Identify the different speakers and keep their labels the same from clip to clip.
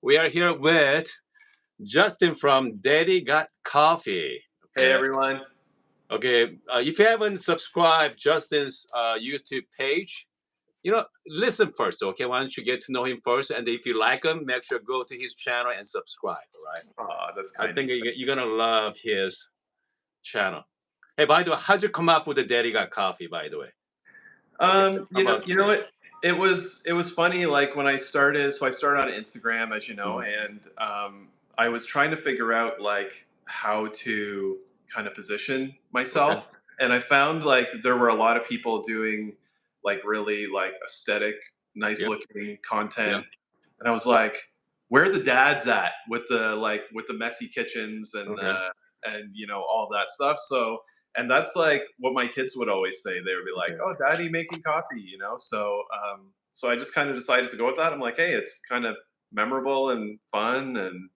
Speaker 1: We are here with Justin from Daddy Got Coffee.
Speaker 2: Hey
Speaker 1: Okay.
Speaker 2: everyone.
Speaker 1: Okay. If you haven't subscribed Justin's YouTube page, listen first. Okay. Why don't you get to know him first? And if you like him, make sure go to his channel and subscribe. All right.
Speaker 2: Aw, that's
Speaker 1: I
Speaker 2: kind of
Speaker 1: think
Speaker 2: you.
Speaker 1: you're going to love his channel. Hey, by the way, how'd you come up with the Daddy Got Coffee, by the way? Okay. How about
Speaker 2: You know what? It was funny. Like when I started, so I started on Instagram, as you know,
Speaker 1: Mhm.
Speaker 2: and I was trying to figure out like how to kind of position
Speaker 1: Okay.
Speaker 2: myself, and I found like there were a lot of people doing like really like aesthetic, nice
Speaker 1: Yep.
Speaker 2: looking
Speaker 1: Yep.
Speaker 2: content, and I was like, where are the dads at with the messy kitchens
Speaker 1: Okay.
Speaker 2: and all that stuff? So and that's like what my kids would always say. They would be like,
Speaker 1: Okay.
Speaker 2: "Oh, daddy making coffee," so I just kind of decided to go with that. I'm like, "Hey, it's kind of memorable and fun,"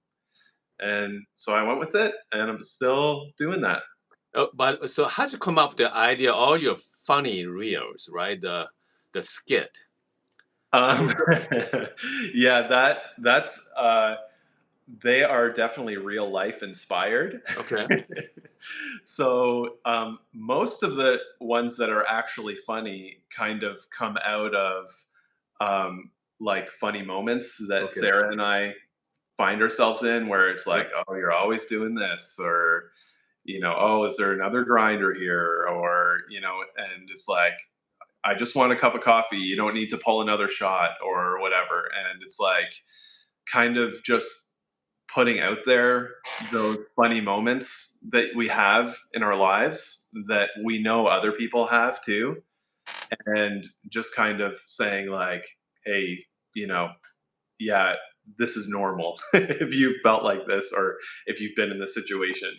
Speaker 2: and so I went with it, and I'm still doing that.
Speaker 1: But so how'd you come up with the idea? All your funny reels, right? The skit.
Speaker 2: Um, yeah, they are definitely real life inspired.
Speaker 1: Okay.
Speaker 2: So most of the ones that are actually funny kind of come out of like funny moments that
Speaker 1: Okay.
Speaker 2: Sarah and I find ourselves in, where it's
Speaker 1: Yep.
Speaker 2: like, oh, you're always doing this, or oh, is there another grinder here, or and it's like, I just want a cup of coffee. You don't need to pull another shot or whatever. And it's like kind of just putting out there those funny moments that we have in our lives that we know other people have too. And just kind of saying, like, hey, you know, yeah, this is normal if you felt like this or if you've been in this situation.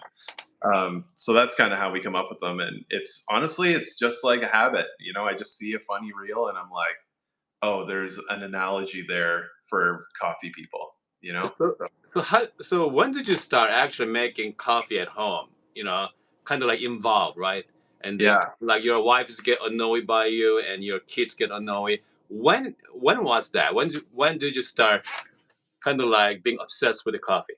Speaker 2: So that's kind of how we come up with them. And it's honestly, it's just like a habit. I just see a funny reel and I'm like, oh, there's an analogy there for coffee people, you know?
Speaker 1: So,
Speaker 2: So,
Speaker 1: so when did you start actually making coffee at home? Kind of like involved, right? And then
Speaker 2: yeah.
Speaker 1: like your wives get annoyed by you and your kids get annoyed. When was that? When did you start kind of like being obsessed with the coffee?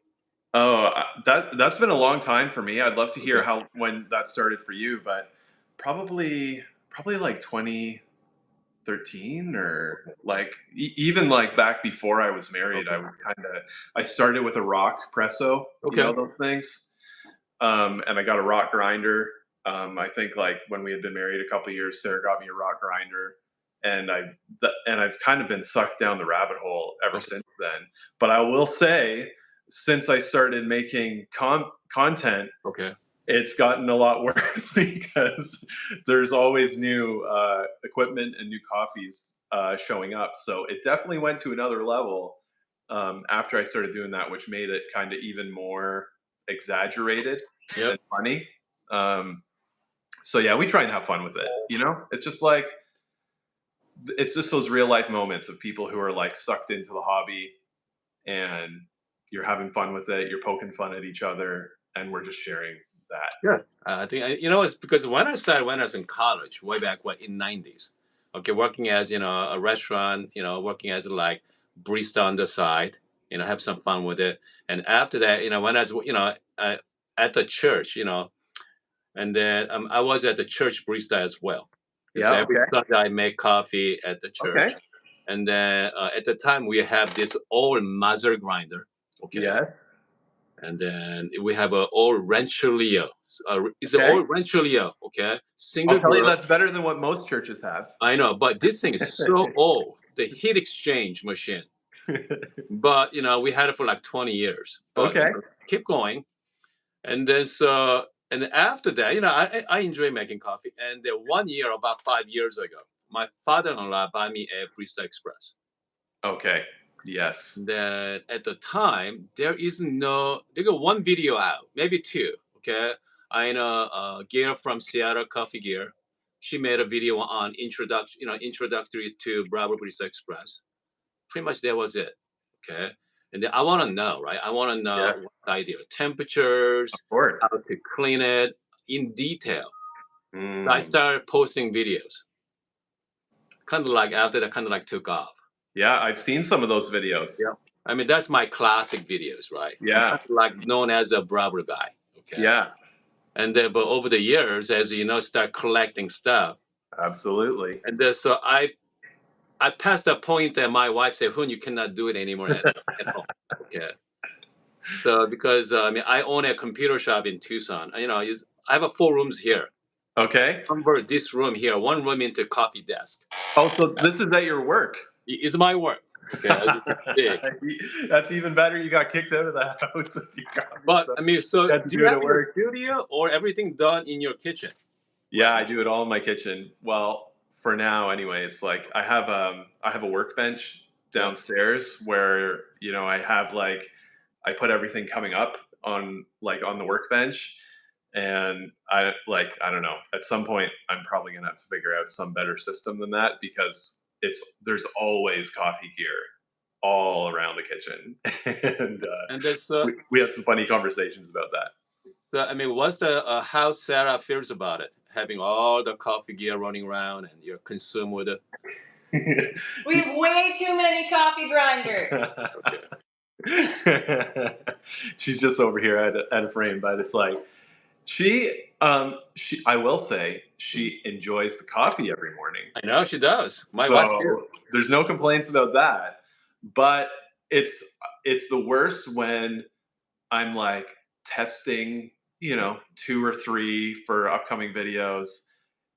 Speaker 2: Oh, that's been a long time for me. I'd love to hear
Speaker 1: Okay.
Speaker 2: how when that started for you, but probably like 2013 or like even like back before I was married.
Speaker 1: Okay.
Speaker 2: I started with a rock presso,
Speaker 1: Okay.
Speaker 2: those things. And I got a rock grinder. I think like when we had been married a couple years, Sarah got me a rock grinder, and I've kind of been sucked down the rabbit hole ever
Speaker 1: Okay.
Speaker 2: since then. But I will say, since I started making content,
Speaker 1: Okay.
Speaker 2: it's gotten a lot worse because there's always new equipment and new coffees showing up. So it definitely went to another level after I started doing that, which made it kind of even more exaggerated and
Speaker 1: Yep.
Speaker 2: funny. Um, so yeah, we try and have fun with it. It's just like it's just those real life moments of people who are like sucked into the hobby, and you're having fun with it. You're poking fun at each other, and we're just sharing that.
Speaker 1: Yeah. I think it's because when I started when I was in college, way back in '90s. Okay, working as a restaurant, working as like barista on the side, have some fun with it. And after that, when I was at the church, and then I was at the church barista as well. Because
Speaker 2: Yeah.
Speaker 1: every
Speaker 2: Okay.
Speaker 1: Sunday I make coffee at the
Speaker 2: Okay.
Speaker 1: church, and then at the time we have this old mother grinder. Okay,
Speaker 2: Yes.
Speaker 1: and then we have a old Rancheria. It's an
Speaker 2: Okay.
Speaker 1: old Rancheria, okay?
Speaker 2: I'll
Speaker 1: Single
Speaker 2: tell you
Speaker 1: grill.
Speaker 2: that's better than what most churches have.
Speaker 1: I know, but this thing is so old. The heat exchange machine. But we had it for like 20 years. But
Speaker 2: Okay.
Speaker 1: keep going. And then and then after that, I enjoy making coffee. And then one year, about 5 years ago, my father-in-law bought me a Barista Express.
Speaker 2: Okay. Yes.
Speaker 1: That at the time they got one video out, maybe two. Okay, I know Gail from Seattle Coffee Gear. She made a video on introductory to Bravo Barista Express. Pretty much that was it. Okay, and then I want to know, right? I want to
Speaker 2: Yes.
Speaker 1: know what the idea,
Speaker 2: Of
Speaker 1: temperatures,
Speaker 2: course.
Speaker 1: how to clean it in detail. So I
Speaker 2: Mm.
Speaker 1: started posting videos. Kind of like after that, kind of like took off.
Speaker 2: Yeah, I've seen some of those videos.
Speaker 1: I mean, that's my classic videos, right? I'm
Speaker 2: Yeah.
Speaker 1: kind of like known as a brewer guy. Okay.
Speaker 2: Yeah.
Speaker 1: And then, but over the years, as you know, start collecting stuff.
Speaker 2: Absolutely.
Speaker 1: And then, so I passed the point that my wife said, Hoon, you cannot do it anymore at home. Okay. So because I mean, I own a computer shop in Tucson. I have a 4 rooms here.
Speaker 2: Okay.
Speaker 1: Convert this room here, 1 room into coffee desk.
Speaker 2: Oh, so this is at your work.
Speaker 1: It's my work. Okay, as you can see.
Speaker 2: That's even better. You got kicked out of the house with your coffee
Speaker 1: But
Speaker 2: stuff.
Speaker 1: I mean,
Speaker 2: You
Speaker 1: so
Speaker 2: had to
Speaker 1: do
Speaker 2: do
Speaker 1: you
Speaker 2: it
Speaker 1: have
Speaker 2: at
Speaker 1: your
Speaker 2: work.
Speaker 1: studio or everything done in your kitchen?
Speaker 2: Yeah, I do it all in my kitchen. Well, for now, anyways. Like I have a workbench
Speaker 1: Yeah.
Speaker 2: downstairs where I have like I put everything coming up on the workbench, and I don't know. At some point, I'm probably gonna have to figure out some better system than that because there's always coffee gear all around the kitchen, and
Speaker 1: And that's
Speaker 2: we had some funny conversations about that.
Speaker 1: so, I mean, what's the how Sarah feels about it? Having all the coffee gear running around and you're consumed with it.
Speaker 3: We have way too many coffee grinders.
Speaker 1: Okay.
Speaker 2: She's just over here at a frame, but it's like she I will say she enjoys the coffee every morning.
Speaker 1: I know she does. My wife too.
Speaker 2: So there's no complaints about that. But it's the worst when I'm like testing, 2 or 3 for upcoming videos,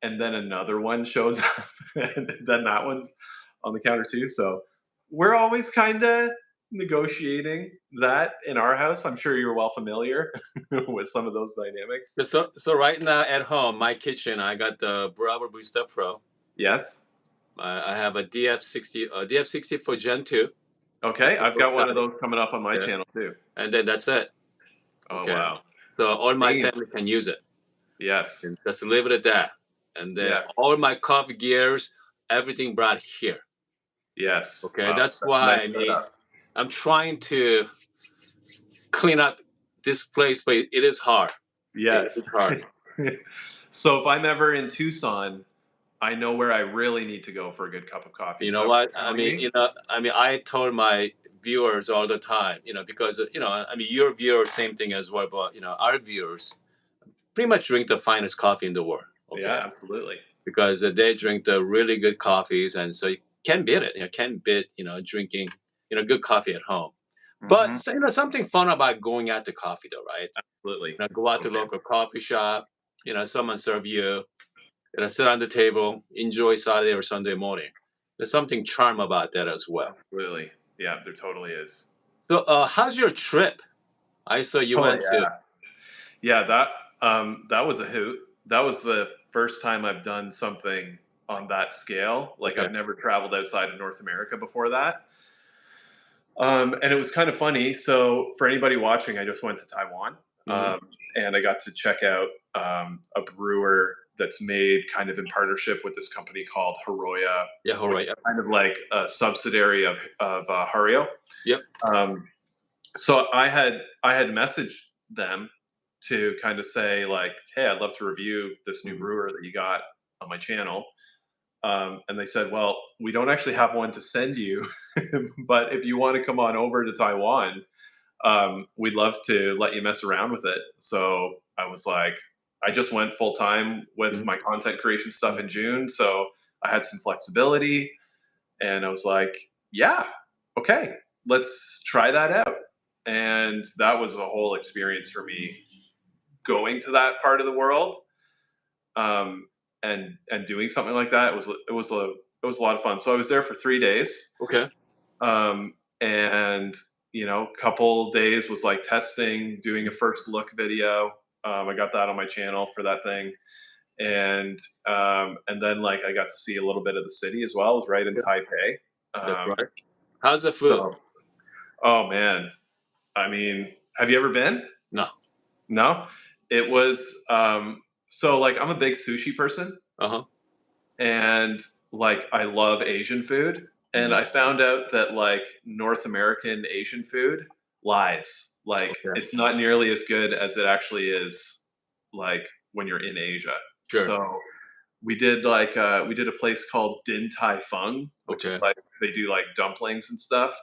Speaker 2: and then another one shows up, and then that one's on the counter too. So we're always kind of negotiating that in our house. I'm sure you're well familiar with some of those dynamics.
Speaker 1: So right now at home, my kitchen, I got the Bravo Booster Pro.
Speaker 2: Yes.
Speaker 1: I have a DF60 for Gen 2.
Speaker 2: Okay. I've got one of those coming up on my
Speaker 1: Yeah.
Speaker 2: channel too.
Speaker 1: And then that's it.
Speaker 2: Oh
Speaker 1: Okay.
Speaker 2: wow.
Speaker 1: So all my
Speaker 2: Same.
Speaker 1: family can use it.
Speaker 2: Yes.
Speaker 1: And just leave it at that. And then
Speaker 2: Yes.
Speaker 1: all my coffee gears, everything brought here.
Speaker 2: Yes.
Speaker 1: Okay.
Speaker 2: Wow,
Speaker 1: That's
Speaker 2: a
Speaker 1: why
Speaker 2: nice
Speaker 1: I mean
Speaker 2: setup.
Speaker 1: I'm trying to clean up this place, but it is hard.
Speaker 2: Yes.
Speaker 1: It's hard.
Speaker 2: So if I'm ever in Tucson, I know where I really need to go for a good cup of coffee.
Speaker 1: You
Speaker 2: Is
Speaker 1: know
Speaker 2: that what
Speaker 1: what?
Speaker 2: you're telling me?
Speaker 1: I told my viewers all the time, because I mean your viewers same thing as well, but our viewers pretty much drink the finest coffee in the world. Okay.
Speaker 2: Yeah, absolutely.
Speaker 1: Because they drink the really good coffees, and so you can't beat it. You can't beat drinking good coffee at home. But
Speaker 2: Hmm.
Speaker 1: something fun about going out to coffee though, right?
Speaker 2: Absolutely.
Speaker 1: Go out to
Speaker 2: Okay.
Speaker 1: local coffee shop. Someone serve you. Sit on the table, enjoy Saturday or Sunday morning. There's something charm about that as well.
Speaker 2: Absolutely. Yeah, there totally is.
Speaker 1: So, how's your trip? I saw you
Speaker 2: Oh
Speaker 1: went to.
Speaker 2: yeah. Yeah, that was a hoot. That was the first time I've done something on that scale. Like
Speaker 1: Okay.
Speaker 2: I've never traveled outside of North America before that. And it was kind of funny. So for anybody watching, I just went to Taiwan,
Speaker 1: Mhm.
Speaker 2: and I got to check out a brewer that's made kind of in partnership with this company called Herya,
Speaker 1: Yeah, all right.
Speaker 2: kind of like a subsidiary of Herya.
Speaker 1: Yep.
Speaker 2: Um, so I had messaged them to kind of say like, hey, I'd love to review this new
Speaker 1: Mhm.
Speaker 2: brewer that you got on my channel. And they said, well, we don't actually have one to send you, but if you want to come on over to Taiwan, we'd love to let you mess around with it. So I was like, I just went full time with
Speaker 1: Mhm.
Speaker 2: my content creation stuff in June. So I had some flexibility, and I was like, yeah, okay, let's try that out. And that was a whole experience for me going to that part of the world, um, and doing something like that. It was a lot of fun. So I was there for 3 days,
Speaker 1: Okay.
Speaker 2: and couple days was like testing, doing a first look video. I got that on my channel for that thing, and then like I got to see a little bit of the city as well. I was right in
Speaker 1: Yeah,
Speaker 2: Taipei.
Speaker 1: that's
Speaker 2: Um,
Speaker 1: right. How's the food?
Speaker 2: so, oh man, I mean, have you ever been?
Speaker 1: No.
Speaker 2: No, it was so like I'm a big sushi person,
Speaker 1: Uh huh.
Speaker 2: and like I love Asian food, and I found out that like North American Asian food lies. Like
Speaker 1: Okay.
Speaker 2: it's not nearly as good as it actually is like when you're in Asia.
Speaker 1: Sure.
Speaker 2: So we did a place called Din Tai Fung, which is
Speaker 1: Okay.
Speaker 2: like they do like dumplings and stuff.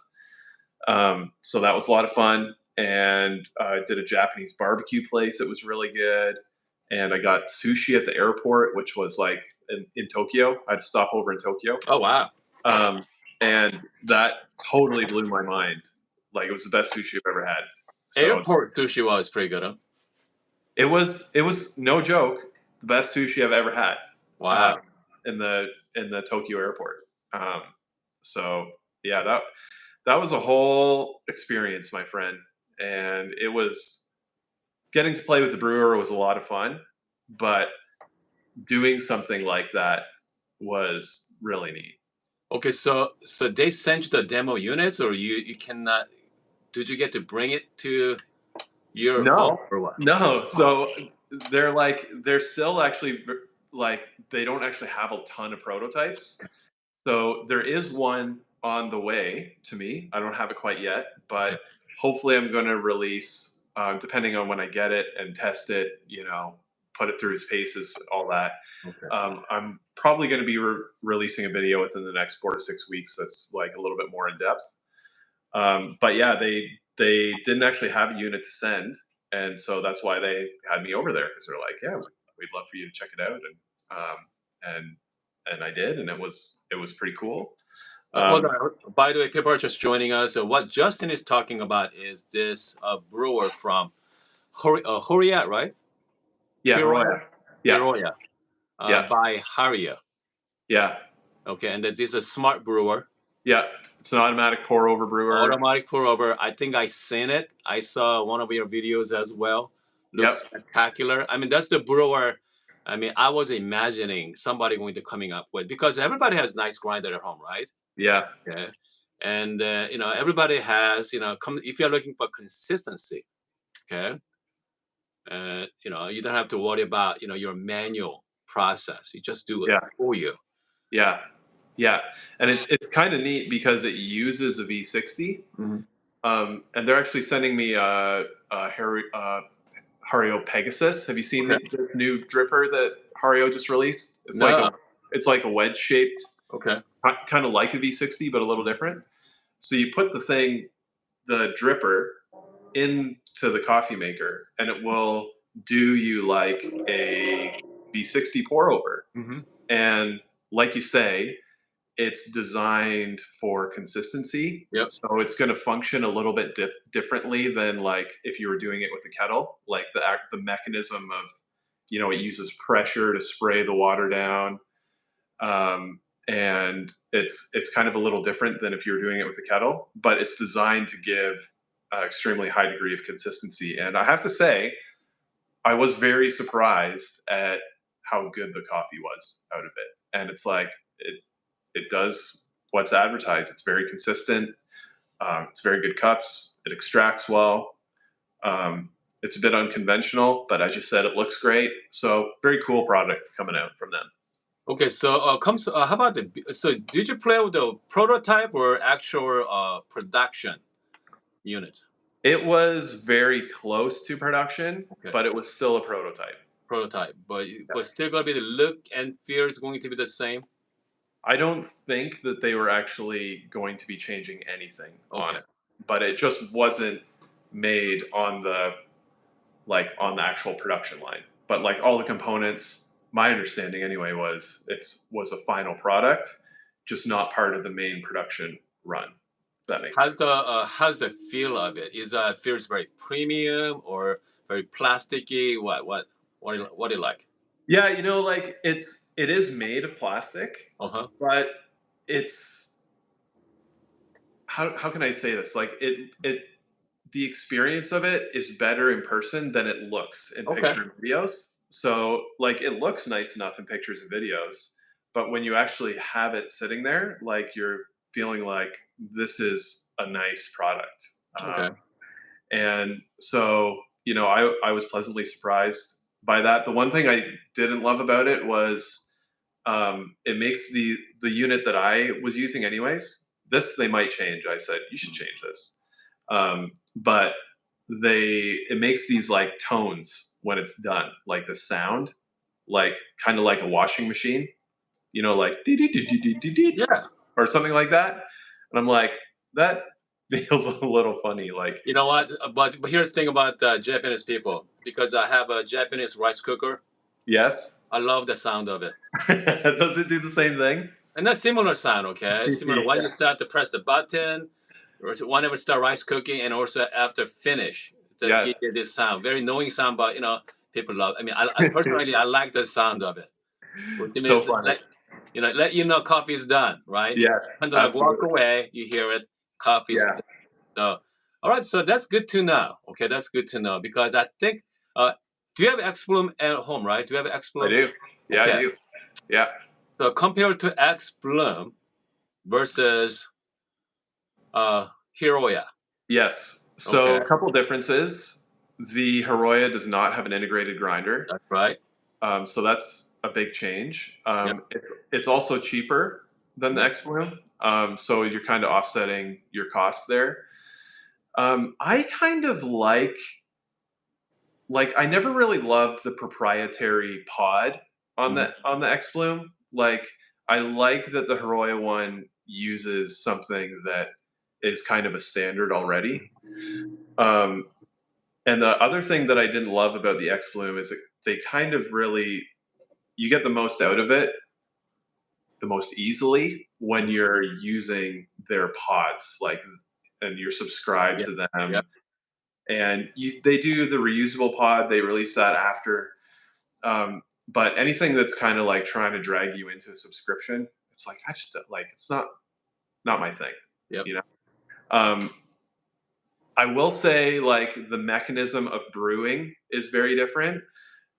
Speaker 2: So that was a lot of fun. And I did a Japanese barbecue place that was really good. And I got sushi at the airport, which was like in Tokyo. I had to stop over in Tokyo.
Speaker 1: Oh wow.
Speaker 2: Um, and that totally blew my mind. Like it was the best sushi I've ever had. So
Speaker 1: Airport sushi was pretty good, huh?
Speaker 2: it was no joke the best sushi I've ever had uh,
Speaker 1: Wow.
Speaker 2: in the Tokyo airport. Um, so yeah, that was a whole experience, my friend, and it was getting to play with the brewer was a lot of fun, but doing something like that was really neat.
Speaker 1: Okay, so they sent you the demo units, or you cannot? Did you get to bring it to your home
Speaker 2: No,
Speaker 1: or what?
Speaker 2: no. So they're still actually like they don't actually have a ton of prototypes. So there is one on the way to me. I don't have it quite yet, but
Speaker 1: Okay.
Speaker 2: hopefully I'm going to release, depending on when I get it and test it, put it through its paces, all that.
Speaker 1: Okay.
Speaker 2: I'm probably going to be releasing a video within the next 4 to 6 weeks. That's like a little bit more in depth. But yeah, they didn't actually have a unit to send, and so that's why they had me over there because they're like, yeah, we'd love for you to check it out, and I did, and it was pretty cool.
Speaker 1: Well,
Speaker 2: Um,
Speaker 1: by the way, people are just joining us. What Justin is talking about is this brewer from Herya, right?
Speaker 2: yeah,
Speaker 1: Hiroya,
Speaker 2: Heroya. Yeah,
Speaker 1: Hiroya,
Speaker 2: yeah,
Speaker 1: by Herya.
Speaker 2: yeah,
Speaker 1: Okay, and that this is a smart brewer,
Speaker 2: yeah. It's an automatic pour over brewer.
Speaker 1: automatic pour over. I think I seen it. I saw one of your videos as well. Looks
Speaker 2: Yep.
Speaker 1: spectacular. I mean, that's the brewer. I mean, I was imagining somebody going to coming up with, because everybody has nice grinder at home, right?
Speaker 2: Yeah,
Speaker 1: Okay, and everybody has, if you're looking for consistency, okay, you don't have to worry about your manual process. You just do it
Speaker 2: yeah,
Speaker 1: for you.
Speaker 2: yeah, yeah. And it's kind of neat because it uses a V60.
Speaker 1: Mhm.
Speaker 2: And they're actually sending me Hario Pegasus. Have you seen
Speaker 1: Okay.
Speaker 2: the new dripper that Hario just released?
Speaker 1: No.
Speaker 2: It's like a wedge shaped,
Speaker 1: Okay.
Speaker 2: kind of like a V60, but a little different. So you put the dripper, into the coffee maker, and it will do you like a V60 pour over.
Speaker 1: Hmm.
Speaker 2: And like you say, it's designed for consistency.
Speaker 1: Yep.
Speaker 2: So it's going to function a little bit differently than like if you were doing it with a kettle. Like the mechanism of, it uses pressure to spray the water down, and it's kind of a little different than if you were doing it with a kettle. But it's designed to give an extremely high degree of consistency. And I have to say, I was very surprised at how good the coffee was out of it. And it's like it does what's advertised. It's very consistent. It's very good cups. It extracts well. It's a bit unconventional, but as you said, it looks great. So very cool product coming out from them.
Speaker 1: Okay. So how about so did you play with the prototype or actual production unit?
Speaker 2: It was very close to production,
Speaker 1: Okay.
Speaker 2: but it was still a prototype.
Speaker 1: Prototype, but
Speaker 2: Yeah.
Speaker 1: still gonna be the look and feel is going to be the same.
Speaker 2: I don't think that they were actually going to be changing anything on
Speaker 1: Okay.
Speaker 2: it, but it just wasn't made on the actual production line. But like all the components, my understanding anyway was a final product, just not part of the main production run. That makes sense.
Speaker 1: How's the feel of it? Is feels very premium or very plasticky? What do you like?
Speaker 2: Yeah, like it is made of plastic,
Speaker 1: Uh-huh.
Speaker 2: but it's how can I say this? Like the experience of it is better in person than it looks in
Speaker 1: Okay.
Speaker 2: picture and videos. So like it looks nice enough in pictures and videos, but when you actually have it sitting there, like you're feeling like this is a nice product.
Speaker 1: Okay.
Speaker 2: And so, I was pleasantly surprised by that. The one thing I didn't love about it was it makes the unit that I was using anyways. This they might change. I said you should change this, but it makes these like tones when it's done, like the sound, like kind of like a washing machine, like dee dee dee dee dee dee dee,
Speaker 1: Yeah.
Speaker 2: or something like that. And I'm like that. feels a little funny. Like,
Speaker 1: You know what? But here's the thing about Japanese people, because I have a Japanese rice cooker.
Speaker 2: yes,
Speaker 1: I love the sound of it.
Speaker 2: does it do the same thing?
Speaker 1: And that's similar sound, okay? Similar when you
Speaker 2: Yeah.
Speaker 1: start to press the button, or whenever start rice cooking, and also after finish, to give
Speaker 2: Yes.
Speaker 1: you this sound, very knowing sound. But people love. I mean, I personally I like the sound of it, which
Speaker 2: So
Speaker 1: means
Speaker 2: funny.
Speaker 1: let you know coffee is done, right?
Speaker 2: Yes,
Speaker 1: Kind of like walk
Speaker 2: absolutely.
Speaker 1: away, you hear it, coffee's
Speaker 2: Yeah,
Speaker 1: done. So, all right, so that's good to know. Okay, that's good to know because I think. Do you have X Bloom at home, right? Do you have X
Speaker 2: I
Speaker 1: Bloom?
Speaker 2: do. Yeah, I
Speaker 1: Okay,
Speaker 2: do. Yeah.
Speaker 1: so compared to X Bloom versus Herya.
Speaker 2: Yes. So,
Speaker 1: Okay,
Speaker 2: a couple differences. The Herya does not have an integrated grinder,
Speaker 1: that's right.
Speaker 2: so that's a big change.
Speaker 1: Yep.
Speaker 2: It's also cheaper than the
Speaker 1: Mhm.
Speaker 2: X Bloom, so you're kind of offsetting your costs there. I kind of like I never really loved the proprietary pod on
Speaker 1: Mhm.
Speaker 2: the X Bloom. Like I like that the Heroya one uses something that is kind of a standard already. Um, and the other thing that I didn't love about the X Bloom is that they kind of really you get the most out of it the most easily when
Speaker 1: Mhm.
Speaker 2: you're using their pods, like and you're subscribed
Speaker 1: Yep.
Speaker 2: to them.
Speaker 1: Yep.
Speaker 2: And they do the reusable pod. They release that after. But anything that's kind of like trying to drag you into a subscription, it's like I just like it's not my thing,
Speaker 1: Yep.
Speaker 2: you know. Um, I will say like the mechanism of brewing is very different.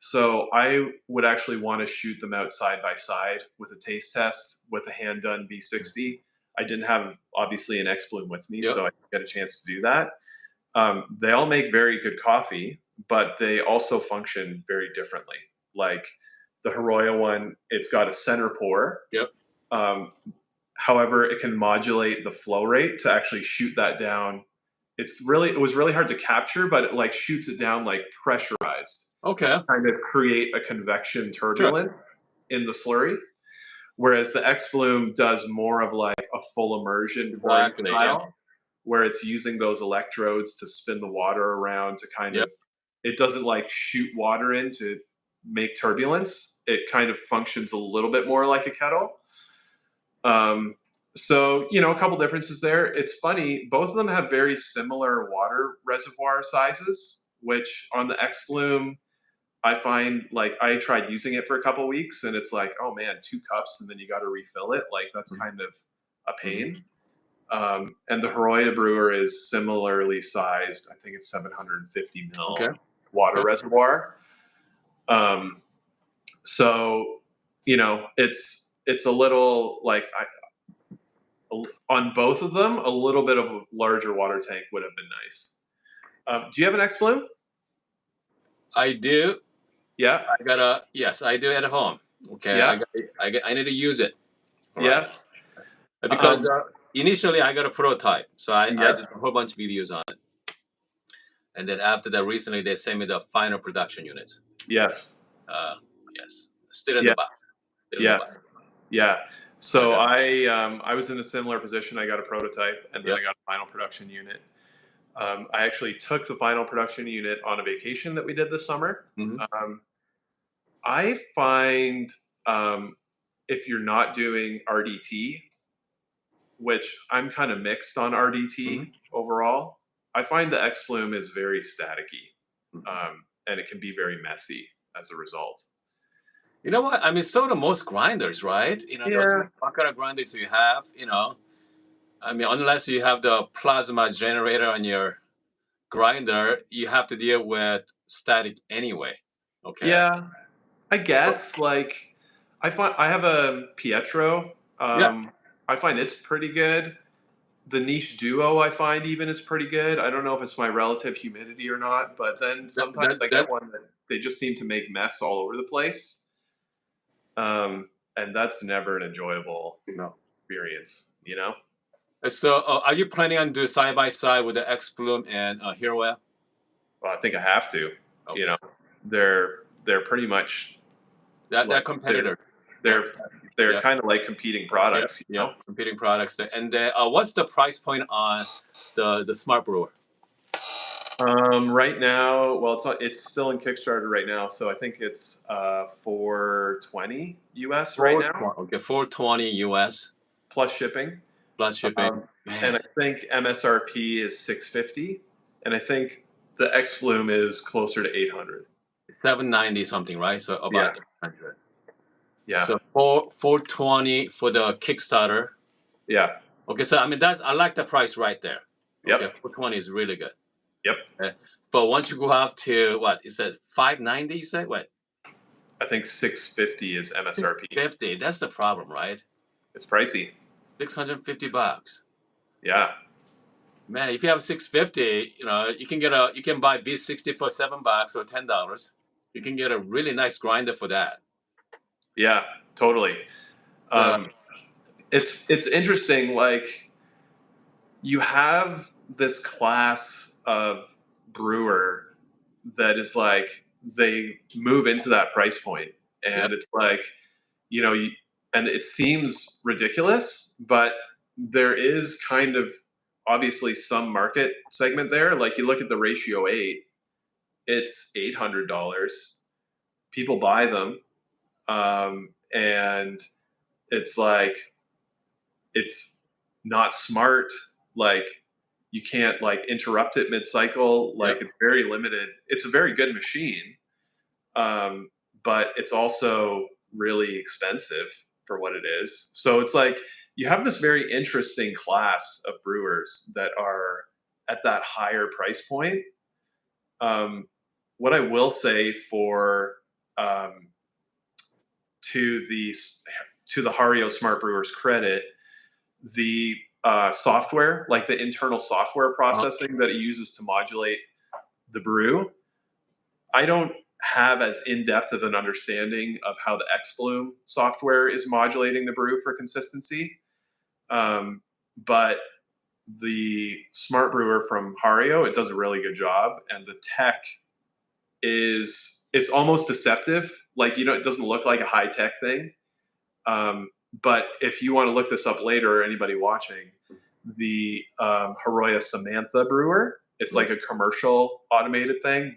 Speaker 2: So I would actually want to shoot them out side by side with a taste test with a hand done B60. I didn't have obviously an X Bloom with me,
Speaker 1: Yep.
Speaker 2: so I didn't get a chance to do that. They all make very good coffee, but they also function very differently. Like the Heroya one, it's got a center pour.
Speaker 1: Yep.
Speaker 2: Um, However, it can modulate the flow rate to actually shoot that down. It was really hard to capture, but it like shoots it down like pressurized,
Speaker 1: Okay.
Speaker 2: kind of create a convection
Speaker 1: Sure.
Speaker 2: turbulence in the slurry. Whereas the X Bloom does more of like a full immersion pouring
Speaker 1: Exactly. Yep.
Speaker 2: style, where it's using those electrodes to spin the water around to kind
Speaker 1: Yep.
Speaker 2: of it doesn't like shoot water in to make turbulence. It kind of functions a little bit more like a kettle. Um, so a couple differences there. It's funny, both of them have very similar water reservoir sizes, which on the X Bloom I find like I tried using it for a couple weeks and it's like, oh man, 2 cups and then you got to refill it. Like that's
Speaker 1: Mhm.
Speaker 2: kind of a
Speaker 1: Mhm.
Speaker 2: pain. And the Heroya brewer is similarly sized. I think it's 750
Speaker 1: Okay.
Speaker 2: mil water
Speaker 1: Okay.
Speaker 2: reservoir. Um, so it's a little like on both of them, a little bit of a larger water tank would have been nice. Do you have an X Bloom?
Speaker 1: I do.
Speaker 2: Yeah.
Speaker 1: I gotta. Yes, I do at home. Okay.
Speaker 2: Yeah.
Speaker 1: I need to use it. All right.
Speaker 2: Yes.
Speaker 1: Because
Speaker 2: Um,
Speaker 1: initially I got a prototype, so I
Speaker 2: yeah.
Speaker 1: did a whole bunch of videos on it, and then after that, recently they sent me the final production units.
Speaker 2: Yes.
Speaker 1: Uh, yes, still in the
Speaker 2: Yeah.
Speaker 1: box. Still in the box.
Speaker 2: Yes. Yeah.
Speaker 1: So I
Speaker 2: So
Speaker 1: got.
Speaker 2: I was in a similar position. I got a prototype and then
Speaker 1: Yep.
Speaker 2: I got a final production unit. I actually took the final production unit on a vacation that we did this summer.
Speaker 1: Hmm.
Speaker 2: I find if you're not doing RDT, which I'm kind of mixed on
Speaker 1: Hmm.
Speaker 2: RDT overall, I find the X Bloom is very staticky,
Speaker 1: Hmm.
Speaker 2: and it can be very messy as a result.
Speaker 1: You know what? I mean, so do most grinders, right? Doesn't
Speaker 2: Yeah,
Speaker 1: matter what kind of grinders you have. I mean, unless you have the plasma generator on your grinder, you have to deal with static anyway. Okay.
Speaker 2: yeah, I guess like I have a Pietro.
Speaker 1: Yeah.
Speaker 2: I find it's pretty good. The niche duo I find even is pretty good. I don't know if it's my relative humidity or not, but then
Speaker 1: That
Speaker 2: sometimes
Speaker 1: that
Speaker 2: I
Speaker 1: that
Speaker 2: get one that they just seem to make mess all over the place. And that's never an enjoyable
Speaker 1: no.
Speaker 2: experience.
Speaker 1: So, are you planning on do side by side with the X Bloom and Hero?
Speaker 2: Well, I think I have to. You
Speaker 1: Okay.
Speaker 2: know, they're pretty much
Speaker 1: That
Speaker 2: like
Speaker 1: competitor.
Speaker 2: they're
Speaker 1: Yep.
Speaker 2: They're
Speaker 1: Yeah.
Speaker 2: kind of like competing
Speaker 1: Yeah,
Speaker 2: products, you
Speaker 1: yeah,
Speaker 2: know.
Speaker 1: competing products there. And what's the price point on the smart brewer?
Speaker 2: Right now, well, it's still in Kickstarter right now, so I think it's 420 US right now,
Speaker 1: Okay, 420 US
Speaker 2: plus shipping.
Speaker 1: plus shipping.
Speaker 2: Um, and
Speaker 1: Man,
Speaker 2: I think MSRP is 650, and I think the X Flume is closer to 800.
Speaker 1: 790 something, right? So
Speaker 2: Yeah,
Speaker 1: about 800.
Speaker 2: yeah,
Speaker 1: So 420 for the Kickstarter.
Speaker 2: yeah,
Speaker 1: Okay, so I mean I like the price right there.
Speaker 2: yep,
Speaker 1: Okay, 420 is really good.
Speaker 2: yep.
Speaker 1: Okay. But once you go up to what is that 590? You say what?
Speaker 2: I think 650 is MSRP.
Speaker 1: 50. That's the problem, right?
Speaker 2: It's pricey.
Speaker 1: $650.
Speaker 2: Yeah,
Speaker 1: Man, if you have 650, you can buy V60 for $7 or $10. You can get a really nice grinder for that.
Speaker 2: yeah, totally.
Speaker 1: Uh,
Speaker 2: Um, it's interesting. Like you have this class of brewer that is like they move into that price point,
Speaker 1: yep.
Speaker 2: and it's like and it seems ridiculous, but there is kind of obviously some market segment there. Like you look at the ratio 8, it's $800. People buy them, and it's like it's not smart. Like you can't like interrupt it mid-cycle. Like
Speaker 1: Yep.
Speaker 2: it's very limited. It's a very good machine, um, but it's also really expensive for what it is. So it's like you have this very interesting class of brewers that are at that higher price point. Um, what I will say for um, to the to the Hario Smart Brewers credit, the software, like the internal software
Speaker 1: Uh-huh.
Speaker 2: processing that it uses to modulate the brew, I don't have as in-depth of an understanding of how the Xflume software is modulating the brew for consistency. But the smart brewer from Hario, it does a really good job, and the tech it's almost deceptive. Like it doesn't look like a high tech thing. But if you want to look this up later, or anybody watching, the Herya Samantha brewer, it's like a commercial automated thing,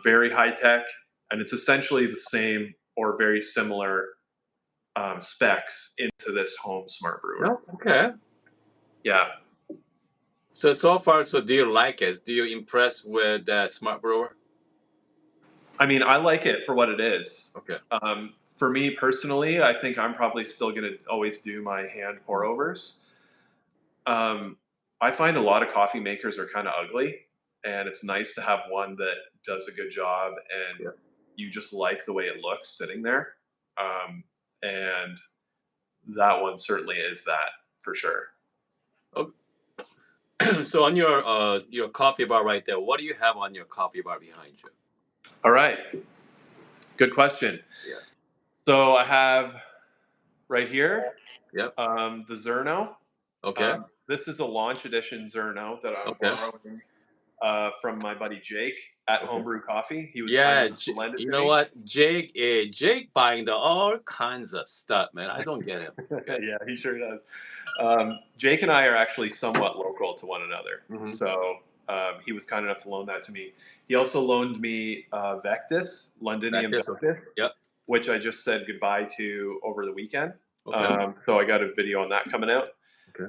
Speaker 2: very high tech, and it's essentially the same or very similar specs into this home smart brewer.
Speaker 1: Oh, okay.
Speaker 2: Yeah,
Speaker 1: So far, so do you like it? Do you impress with that smart brewer?
Speaker 2: I mean, I like it for what it is.
Speaker 1: Okay.
Speaker 2: For me personally, I think I'm probably still going to always do my hand pour overs. I find a lot of coffee makers are kind of ugly, and it's nice to have one that does a good job and
Speaker 1: Yeah.
Speaker 2: you just like the way it looks sitting there. And that one certainly is that for sure.
Speaker 1: Okay. So on your coffee bar right there, what do you have on your coffee bar behind you?
Speaker 2: All right, good question.
Speaker 1: Yeah.
Speaker 2: So I have right here
Speaker 1: Yep.
Speaker 2: the Zerno.
Speaker 1: Okay.
Speaker 2: This is a launch edition Zerno that I'm
Speaker 1: Okay.
Speaker 2: borrowing from my buddy Jake at
Speaker 1: Okay.
Speaker 2: Homebrew Coffee. He was kind
Speaker 1: Yeah,
Speaker 2: enough to lend it
Speaker 1: you
Speaker 2: to
Speaker 1: know
Speaker 2: me.
Speaker 1: what? Jake buying all kinds of stuff, man. I don't get him. Okay.
Speaker 2: Yeah, he sure does. Jake and I are actually somewhat local to one another.
Speaker 1: Hmm.
Speaker 2: So he was kind enough to loan that to me. He also loaned me Vectis, Londinium
Speaker 1: This.
Speaker 2: Vectis,
Speaker 1: Yep.
Speaker 2: which I just said goodbye to over the weekend.
Speaker 1: Okay.
Speaker 2: So I got a video on that coming out.
Speaker 1: Okay.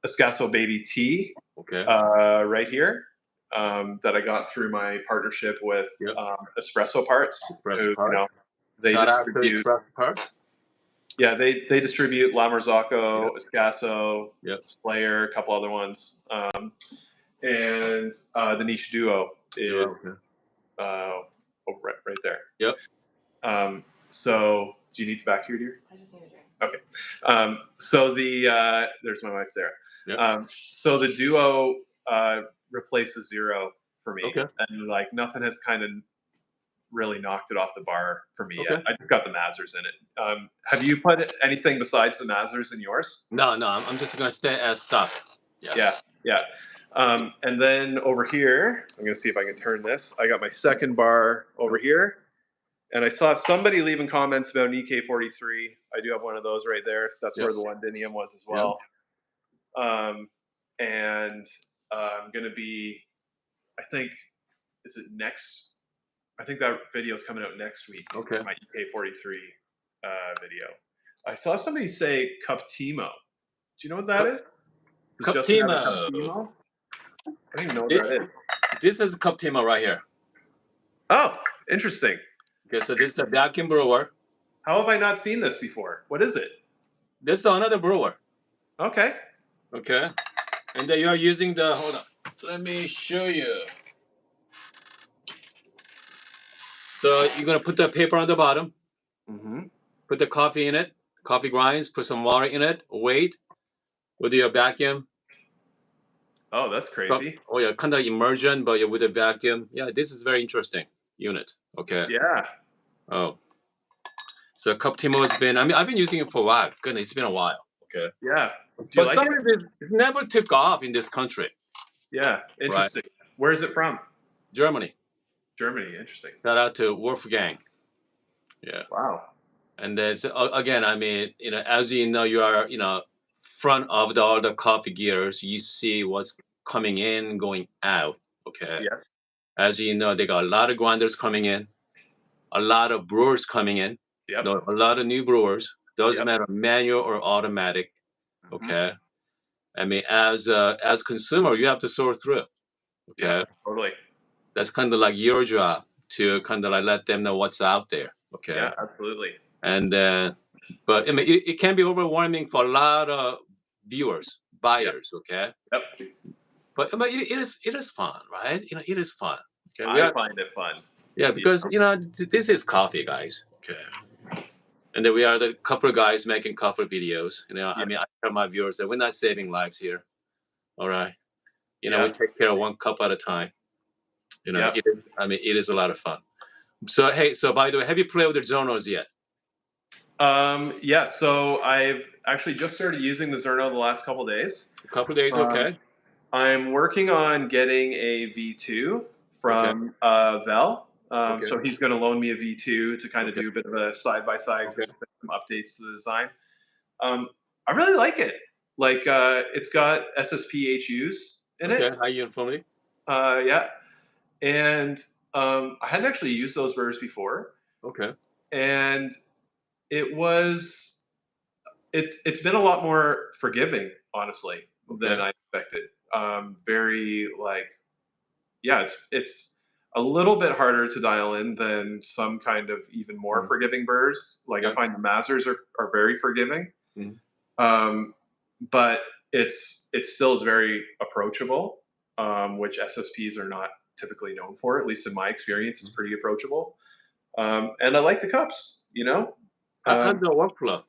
Speaker 2: Espresso Baby Tea
Speaker 1: Okay.
Speaker 2: right here that I got through my partnership with
Speaker 1: Yep.
Speaker 2: Espresso Parts.
Speaker 1: Espresso
Speaker 2: Who,
Speaker 1: Parts.
Speaker 2: they
Speaker 1: Shout out to
Speaker 2: distribute.
Speaker 1: Espresso Parts.
Speaker 2: Yeah, they distribute La Marzocco,
Speaker 1: Yep.
Speaker 2: Escasso,
Speaker 1: Yep.
Speaker 2: Slayer, a couple other ones, and the Niche Duo is
Speaker 1: Okay.
Speaker 2: right there.
Speaker 1: Yep.
Speaker 2: So, do you need tobacco here, dear?
Speaker 3: I just need a drink.
Speaker 2: Okay. So there's my wife Sarah.
Speaker 1: Yep.
Speaker 2: So the Duo replaces Zero for me,
Speaker 1: Okay.
Speaker 2: and like nothing has kind of really knocked it off the bar for me
Speaker 1: Okay.
Speaker 2: yet. I just got the Mazers in it. Have you put anything besides the Mazers in yours?
Speaker 1: No, I'm just gonna stay as stuff. Yeah.
Speaker 2: Yeah. And then over here, I'm gonna see if I can turn this. I got my second bar over here, And I saw somebody leaving comments about an EK43. I do have one of those right there. That's
Speaker 1: Yep.
Speaker 2: where the Londinium was as
Speaker 1: Yep.
Speaker 2: well. And I'm going to be, I think, is it next? I think that video is coming out next week.
Speaker 1: Okay.
Speaker 2: My EK43 video. I saw somebody say Cuptimo. Do you know what that is? Does Justin have a Cuptimo? I don't even know what that is.
Speaker 1: This is Cuptimo right here.
Speaker 2: Oh, interesting.
Speaker 1: Okay, so this is the vacuum brewer.
Speaker 2: How have I not seen this before? What is it?
Speaker 1: This is another brewer.
Speaker 2: Okay.
Speaker 1: Okay. And then you are using the, hold on. Let me show you. So you're going to put the paper on the bottom.
Speaker 2: Mm-hmm.
Speaker 1: Put the coffee in it. Coffee grinds. Put some water in it. Wait. With your vacuum.
Speaker 2: Oh, that's crazy.
Speaker 1: Oh, yeah. Kind of immersion, but with a vacuum. Yeah, this is very interesting unit. Okay.
Speaker 2: Yeah.
Speaker 1: Oh. So Cuptimo has been, I've been using it for a while. Goodness, it's been a while. Okay.
Speaker 2: Yeah. Do you like it?
Speaker 1: It never took off in this country.
Speaker 2: Yeah. Interesting. Right. Where is it from?
Speaker 1: Germany.
Speaker 2: Germany. Interesting.
Speaker 1: Shout out to Wolfgang. Yeah.
Speaker 2: Wow.
Speaker 1: And then again, I mean, as you know, you are, front of all the coffee gears. You see what's coming in, going out. Okay.
Speaker 2: Yeah.
Speaker 1: As you know, they got a lot of grinders coming in, a lot of brewers coming in.
Speaker 2: Yep.
Speaker 1: A lot of new brewers. Doesn't matter manual or automatic. Okay. I mean, as consumer, you have to sort through. Okay.
Speaker 2: Yeah, totally.
Speaker 1: That's kind of like your job to kind of like let them know what's out there. Okay.
Speaker 2: Yeah, absolutely.
Speaker 1: And but I mean, it can be overwhelming for a lot of viewers, buyers. Yep. Okay.
Speaker 2: Yep.
Speaker 1: But it is fun, right? It is fun.
Speaker 2: Okay. I find it fun.
Speaker 1: Yeah, because this is coffee, guys. Okay. And then we are the couple of guys making coffee videos. I mean, I tell my viewers that we're not saving lives here. All right. We take care of one cup at a time. It is a lot of fun. So, hey, by the way, have you played with the journals yet?
Speaker 2: Yeah, so I've actually just started using the Zerno the last couple of days.
Speaker 1: A couple of days, okay.
Speaker 2: I'm working on getting a V2 from Vel. So he's going to loan me a V2 to kind of do a bit of a side-by-side, some updates to the design. I really like it. Like, it's got SSP HUs in it.
Speaker 1: Okay, high uniformity.
Speaker 2: Yeah. And I hadn't actually used those brewers before. Okay. And it's been a lot more forgiving, honestly, than I expected. Very it's a little bit harder to dial in than some kind of even more forgiving brewers. Like I find the Mazers are very forgiving, but it still is very approachable, which SSPs are not typically known for. At least in my experience, it's pretty approachable. And I like the cups,
Speaker 1: How's the workflow?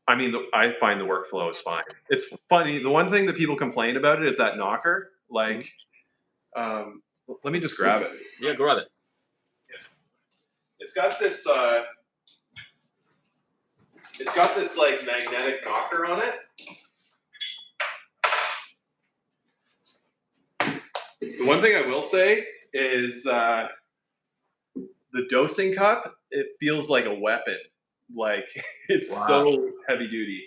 Speaker 2: I find the workflow is fine. It's funny. The one thing that people complain about it is that knocker. Like, let me just grab it.
Speaker 1: Yeah, grab it.
Speaker 2: Yeah. It's got this like magnetic knocker on it. The one thing I will say is the dosing cup, it feels like a weapon. Like it's so heavy duty.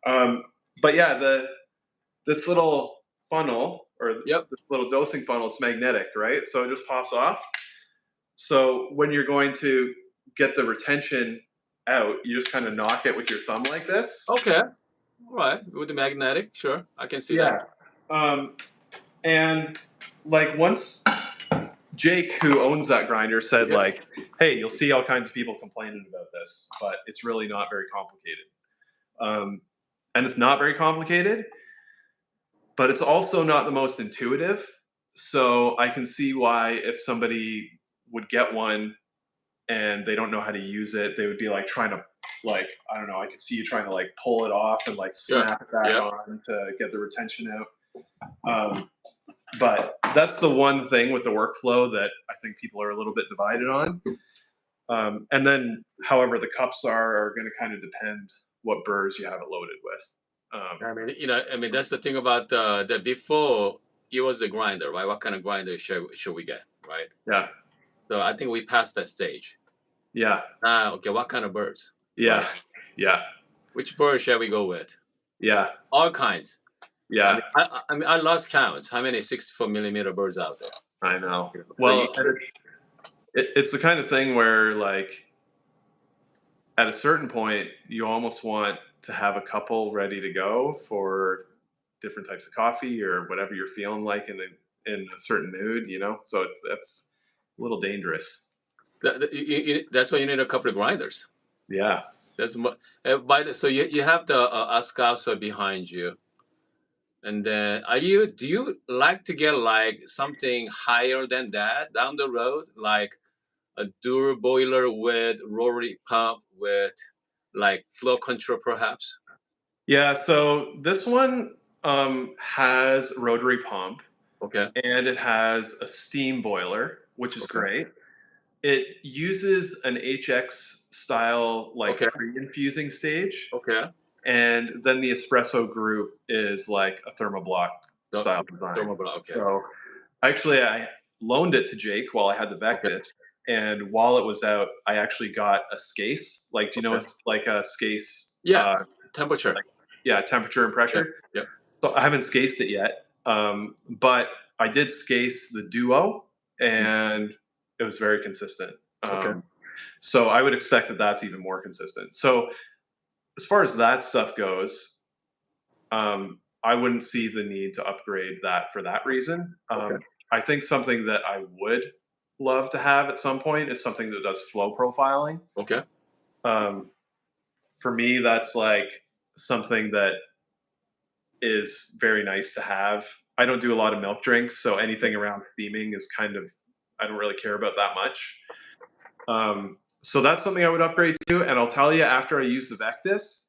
Speaker 2: But yeah, this little funnel or this little dosing funnel, it's magnetic, right? So it just pops off. So when you're going to get the retention out, you just kind of knock it with your thumb like this.
Speaker 1: Okay. All right. With the magnetic, sure. I can see that.
Speaker 2: And like once Jake, who owns that grinder, said like, hey, you'll see all kinds of people complaining about this, but it's really not very complicated. And it's not very complicated, but it's also not the most intuitive. So I can see why if somebody would get one and they don't know how to use it, they would be like trying to I don't know, I could see you trying to like pull it off and like snap it back on to get the retention out. But that's the one thing with the workflow that I think people are a little bit divided on. And then, however, the cups are going to kind of depend what brewers you have it loaded with.
Speaker 1: I mean, that's the thing about that before it was a grinder, right? What kind of grinder should we get, right?
Speaker 2: Yeah.
Speaker 1: So I think we passed that stage.
Speaker 2: Yeah.
Speaker 1: Okay, what kind of birds?
Speaker 2: Yeah.
Speaker 1: Right.
Speaker 2: Yeah.
Speaker 1: Which bird shall we go with?
Speaker 2: Yeah.
Speaker 1: All kinds. I
Speaker 2: Yeah.
Speaker 1: mean, I lost count. How many 64 millimeter birds out there?
Speaker 2: I know.
Speaker 1: So you,
Speaker 2: Well, and it's the kind of thing where, like, at a certain point, you almost want to have a couple ready to go for different types of coffee or whatever you're feeling like in a certain mood, you know. So that's a little dangerous.
Speaker 1: that's why you need a couple of grinders.
Speaker 2: Yeah.
Speaker 1: That's by the so you have the Espresso behind you, and then do you like to get like something higher than that down the road, like a dual boiler with rotary pump with like flow control perhaps?
Speaker 2: Yeah. So this one has rotary pump
Speaker 1: Okay.
Speaker 2: and it has a steam boiler, which is
Speaker 1: Okay.
Speaker 2: great. It uses an HX style like
Speaker 1: Okay.
Speaker 2: pre-infusing stage,
Speaker 1: Okay.
Speaker 2: and then the espresso group is like a thermoblock
Speaker 1: The
Speaker 2: style design.
Speaker 1: thermal. Okay.
Speaker 2: So actually, I loaned it to Jake while I had the
Speaker 1: Okay.
Speaker 2: Vectis, and while it was out, I actually got a scase. Like, do you know
Speaker 1: Okay.
Speaker 2: it's like a scase?
Speaker 1: Yeah. Temperature.
Speaker 2: Like, yeah, temperature and
Speaker 1: Yeah.
Speaker 2: pressure.
Speaker 1: Yeah.
Speaker 2: So I haven't scased it yet, but I did scase the Duo, and it was very consistent.
Speaker 1: Okay.
Speaker 2: So I would expect that that's even more consistent. So as far as that stuff goes, I wouldn't see the need to upgrade that for that reason.
Speaker 1: Okay.
Speaker 2: I think something that I would love to have at some point is something that does flow profiling.
Speaker 1: Okay.
Speaker 2: Um, for me, that's like something that is very nice to have. I don't do a lot of milk drinks, so anything around steaming is kind of, I don't really care about that much. So that's something I would upgrade to. And I'll tell you, after I use the Vectis,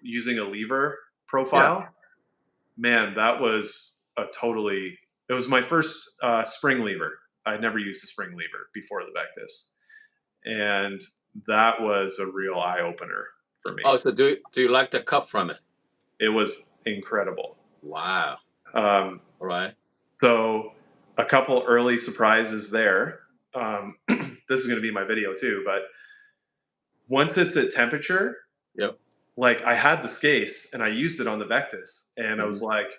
Speaker 2: using a lever
Speaker 1: Yeah.
Speaker 2: profile, man, that was it was my first spring lever. I'd never used a spring lever before the Vectis. And that was a real eye opener for me.
Speaker 1: Oh, so do you like the cup from it?
Speaker 2: It was incredible.
Speaker 1: Wow.
Speaker 2: Um,
Speaker 1: All right.
Speaker 2: so a couple early surprises there. This is going to be my video too, but once it's at temperature,
Speaker 1: Yep.
Speaker 2: like I had the scase and I used it on the Vectis, and I was
Speaker 1: Mhm.
Speaker 2: like,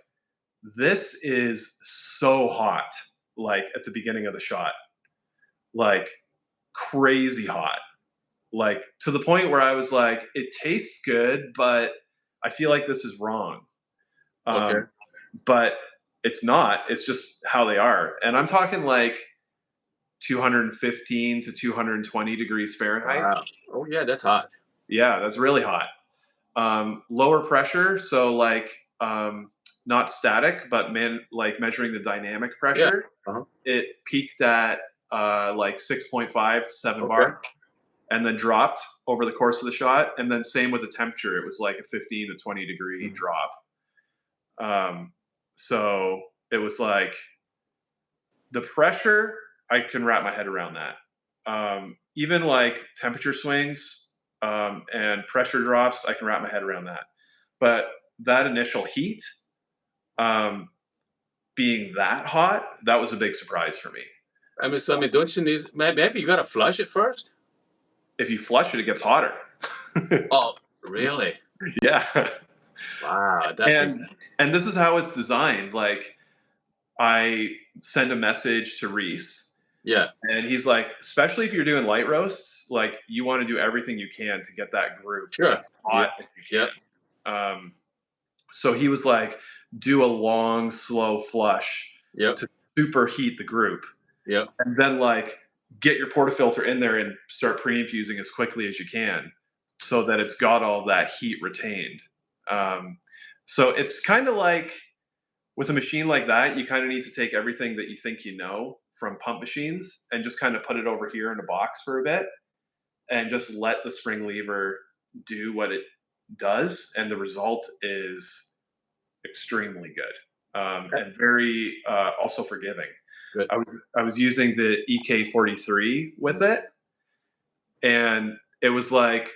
Speaker 2: this is so hot, like at the beginning of the shot, like crazy hot, like to the point where I was like, it tastes good, but I feel like this is wrong.
Speaker 1: Okay.
Speaker 2: But it's not, it's just how they are. And I'm talking like 215 to 220 degrees Fahrenheit.
Speaker 1: Wow. Oh yeah, that's hot.
Speaker 2: Yeah, that's really hot. Lower pressure, so like not static, but like measuring the dynamic
Speaker 1: Yeah.
Speaker 2: pressure.
Speaker 1: Uh-huh.
Speaker 2: It peaked at like 6.5 to 7
Speaker 1: Okay.
Speaker 2: bar, and then dropped over the course of the shot. And then same with the temperature, it was like a 15 to 20 degree
Speaker 1: Mhm.
Speaker 2: drop. So it was like the pressure, I can wrap my head around that. Even like temperature swings and pressure drops, I can wrap my head around that. But that initial heat, um, being that hot, that was a big surprise for me.
Speaker 1: Don't you need maybe you gotta flush it first?
Speaker 2: If you flush it, it gets hotter.
Speaker 1: Oh, really?
Speaker 2: Yeah.
Speaker 1: Wow.
Speaker 2: And this is how it's designed. Like I send a message to Reese,
Speaker 1: Yeah.
Speaker 2: and he's like, especially if you're doing light roasts, like you want to do everything you can to get that group
Speaker 1: Sure.
Speaker 2: as hot as you
Speaker 1: Yeah.
Speaker 2: can. So he was like, do a long, slow flush
Speaker 1: Yep.
Speaker 2: to superheat the group,
Speaker 1: Yep.
Speaker 2: and then like get your portafilter in there and start pre-infusing as quickly as you can, so that it's got all that heat retained. So it's kind of like with a machine like that, you kind of need to take everything that you think you know from pump machines and just kind of put it over here in a box for a bit and just let the spring lever do what it does. And the result is extremely good, and very also forgiving.
Speaker 1: Good.
Speaker 2: I was using the EK43 with it, and it was like,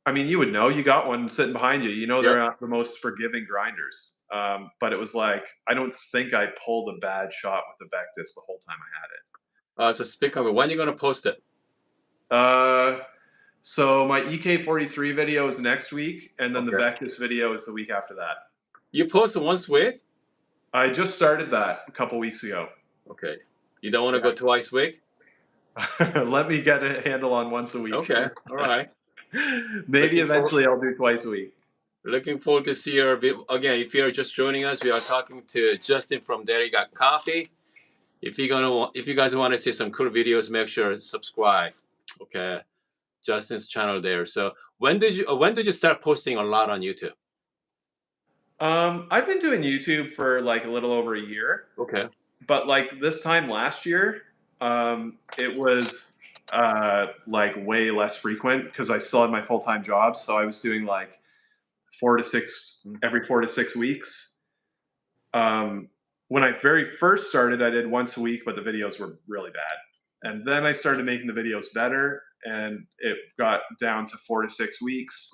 Speaker 2: I mean, you would know, you got one sitting behind you. You know, they're
Speaker 1: Yep.
Speaker 2: not the most forgiving grinders. But it was like, I don't think I pulled a bad shot with the Vectis the whole time I had it.
Speaker 1: So speak of it, when you gonna post it?
Speaker 2: Uh, so my EK43 video is next week, and then the
Speaker 1: Okay.
Speaker 2: Vectis video is the week after that.
Speaker 1: You post it once a week?
Speaker 2: I just started that a couple weeks ago.
Speaker 1: Okay. You don't want to go twice a week?
Speaker 2: Let me get a handle on once a week.
Speaker 1: Okay. All right.
Speaker 2: Maybe
Speaker 1: Looking forward.
Speaker 2: eventually I'll do twice a week.
Speaker 1: Looking forward to see your again. If you're just joining us, we are talking to Justin from There You Got Coffee. If you guys want to see some cool videos, make sure to subscribe. Okay, Justin's channel there. So when did you start posting a lot on YouTube?
Speaker 2: I've been doing YouTube for like a little over a year,
Speaker 1: Okay.
Speaker 2: but like this time last year, it was like way less frequent because I still had my full time job. So I was doing like 4 to 6 every 4 to 6 weeks. When I very first started, I did once a week, but the videos were really bad. And then I started making the videos better, and it got down to 4 to 6 weeks.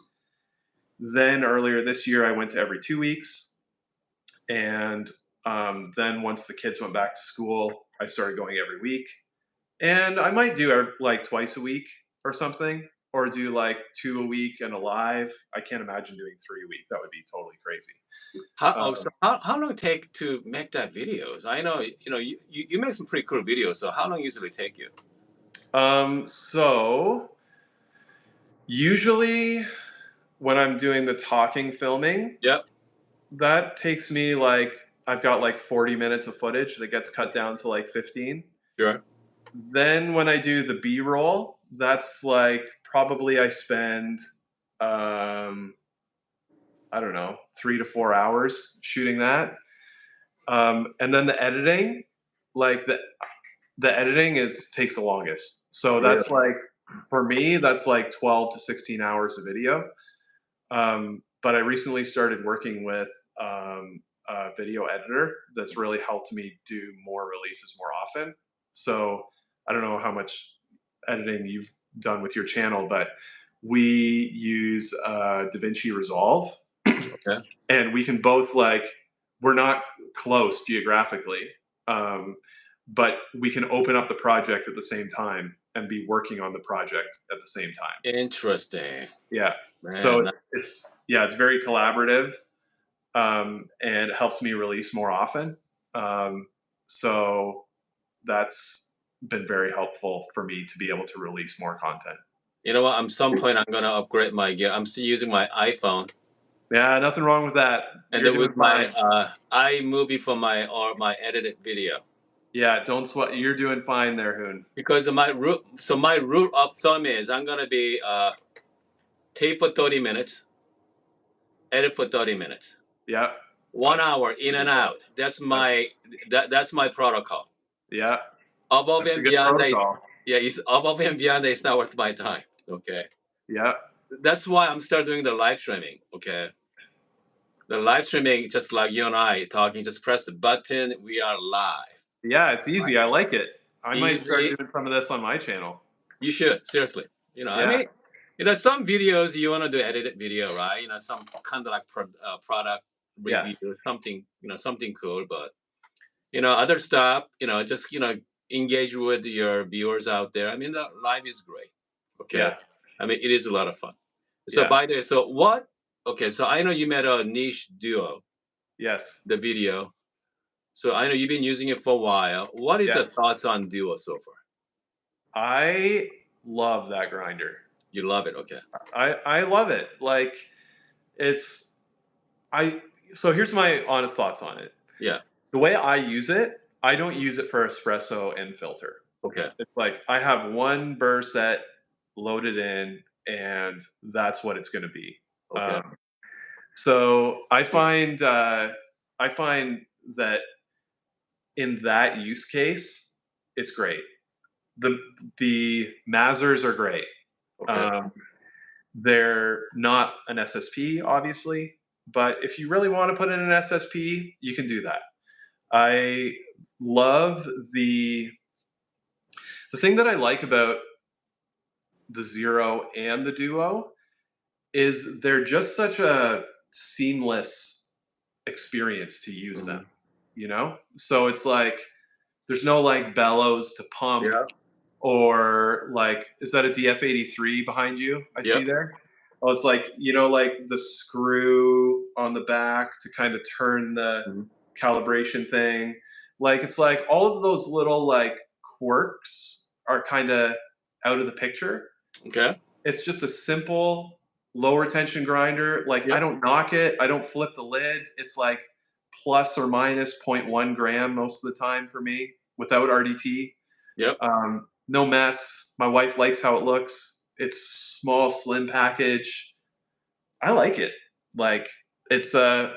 Speaker 2: Then earlier this year, I went to every 2 weeks. And then once the kids went back to school, I started going every week. And I might do like twice a week or something, or do like 2 a week and a live. I can't imagine doing 3 a week. That would be totally crazy.
Speaker 1: How long take to make that videos? I know you make some pretty cool videos. So how long usually take you?
Speaker 2: So usually when I'm doing the talking filming,
Speaker 1: Yep.
Speaker 2: that takes me like I've got like 40 minutes of footage that gets cut down to like 15.
Speaker 1: Sure.
Speaker 2: Then when I do the B-roll, that's like probably I spend I don't know, 3 to 4 hours shooting that. And then the editing, like the editing takes the longest. So
Speaker 1: Really?
Speaker 2: that's like for me, that's like 12 to 16 hours of video. But I recently started working with a video editor that's really helped me do more releases more often. So I don't know how much editing you've done with your channel, but we use DaVinci Resolve,
Speaker 1: Okay.
Speaker 2: and we can both like we're not close geographically, but we can open up the project at the same time and be working on the project at the same time.
Speaker 1: Interesting.
Speaker 2: Yeah.
Speaker 1: Man,
Speaker 2: So it's very collaborative, and it helps me release more often. So that's been very helpful for me to be able to release more content.
Speaker 1: you know what? At some point, I'm gonna upgrade my gear. I'm still using my iPhone,
Speaker 2: Yeah, nothing wrong with that.
Speaker 1: and
Speaker 2: You're
Speaker 1: then
Speaker 2: doing
Speaker 1: with my
Speaker 2: fine.
Speaker 1: iMovie for my edited video.
Speaker 2: Yeah, don't sweat. You're doing fine there, Hoon.
Speaker 1: Because of my rule of thumb is I'm gonna be tape for 30 minutes, edit for 30 minutes,
Speaker 2: Yeah,
Speaker 1: 1 hour in and out.
Speaker 2: that's
Speaker 1: That's my protocol.
Speaker 2: yeah,
Speaker 1: Above
Speaker 2: that's a
Speaker 1: and
Speaker 2: good
Speaker 1: beyond that,
Speaker 2: protocol.
Speaker 1: it's above and beyond that. It's not worth my time. Okay,
Speaker 2: Yeah,
Speaker 1: that's why I'm start doing the live streaming. Okay, the live streaming, just like you and I talking, just press the button. We are live.
Speaker 2: yeah, it's easy. I like it. I might start
Speaker 1: Easy.
Speaker 2: doing some of this on my channel.
Speaker 1: You should seriously. I
Speaker 2: Yeah,
Speaker 1: mean, some videos you want to do edited video, right? Some kind of like product
Speaker 2: yeah,
Speaker 1: review, something, something cool. But other stuff, just engage with your viewers out there. I mean, the live is great. Okay,
Speaker 2: yeah,
Speaker 1: I mean, it is a lot of fun. So
Speaker 2: yeah.
Speaker 1: by the way, so what? Okay, so I know you made a niche duo,
Speaker 2: Yes,
Speaker 1: the video. So I know you've been using it for a while. What is
Speaker 2: yeah.
Speaker 1: your thoughts on duo so far?
Speaker 2: I love that grinder.
Speaker 1: You love it, okay?
Speaker 2: I love it. Like it's I. So here's my honest thoughts on it.
Speaker 1: Yeah.
Speaker 2: The way I use it, I don't use it for espresso and filter.
Speaker 1: Okay.
Speaker 2: It's like I have one burr set loaded in, and that's what it's going to be.
Speaker 1: Okay.
Speaker 2: Um, so I find that in that use case, it's great. The the Mazers are great.
Speaker 1: Okay.
Speaker 2: Um, they're not an SSP, obviously, but if you really want to put in an SSP, you can do that. I love the thing that I like about the Zero and the Duo is they're just such a seamless experience to use
Speaker 1: Mhm.
Speaker 2: them, you know? So it's like there's no like bellows to pump,
Speaker 1: Yeah.
Speaker 2: or like, is that a DF83 behind you? I see
Speaker 1: Yep.
Speaker 2: there. Oh, it's like, like the screw on the back to kind of turn the
Speaker 1: Mhm.
Speaker 2: calibration thing. Like, it's like all of those little like quirks are kind of out of the picture.
Speaker 1: Okay.
Speaker 2: It's just a simple low retention grinder. Like, I
Speaker 1: Yep.
Speaker 2: don't knock it. I don't flip the lid. It's like plus or minus zero point 0.1 gram most of the time for me without RDT.
Speaker 1: Yep.
Speaker 2: No mess. My wife likes how it looks. It's small, slim package. I like it. Like, it's a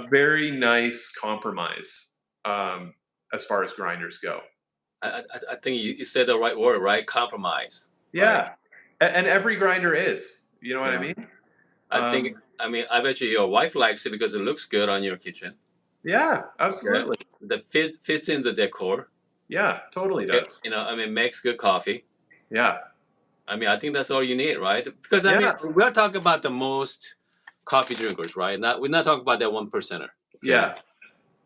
Speaker 2: very nice compromise, as far as grinders go.
Speaker 1: I think you said the right word, right? Compromise. Like,
Speaker 2: Yeah, and every grinder is. You know what I
Speaker 1: yeah.
Speaker 2: mean?
Speaker 1: I think,
Speaker 2: Um,
Speaker 1: I mean, I bet you your wife likes it because it looks good on your kitchen.
Speaker 2: yeah,
Speaker 1: Okay.
Speaker 2: absolutely.
Speaker 1: The fits in the decor.
Speaker 2: Yeah, totally
Speaker 1: It,
Speaker 2: does.
Speaker 1: I mean, makes good coffee.
Speaker 2: Yeah,
Speaker 1: I mean, I think that's all you need, right? Because I mean,
Speaker 2: yeah,
Speaker 1: we're talking about the most coffee drinkers, right? Not we're not talking about that 1%er, okay?
Speaker 2: yeah,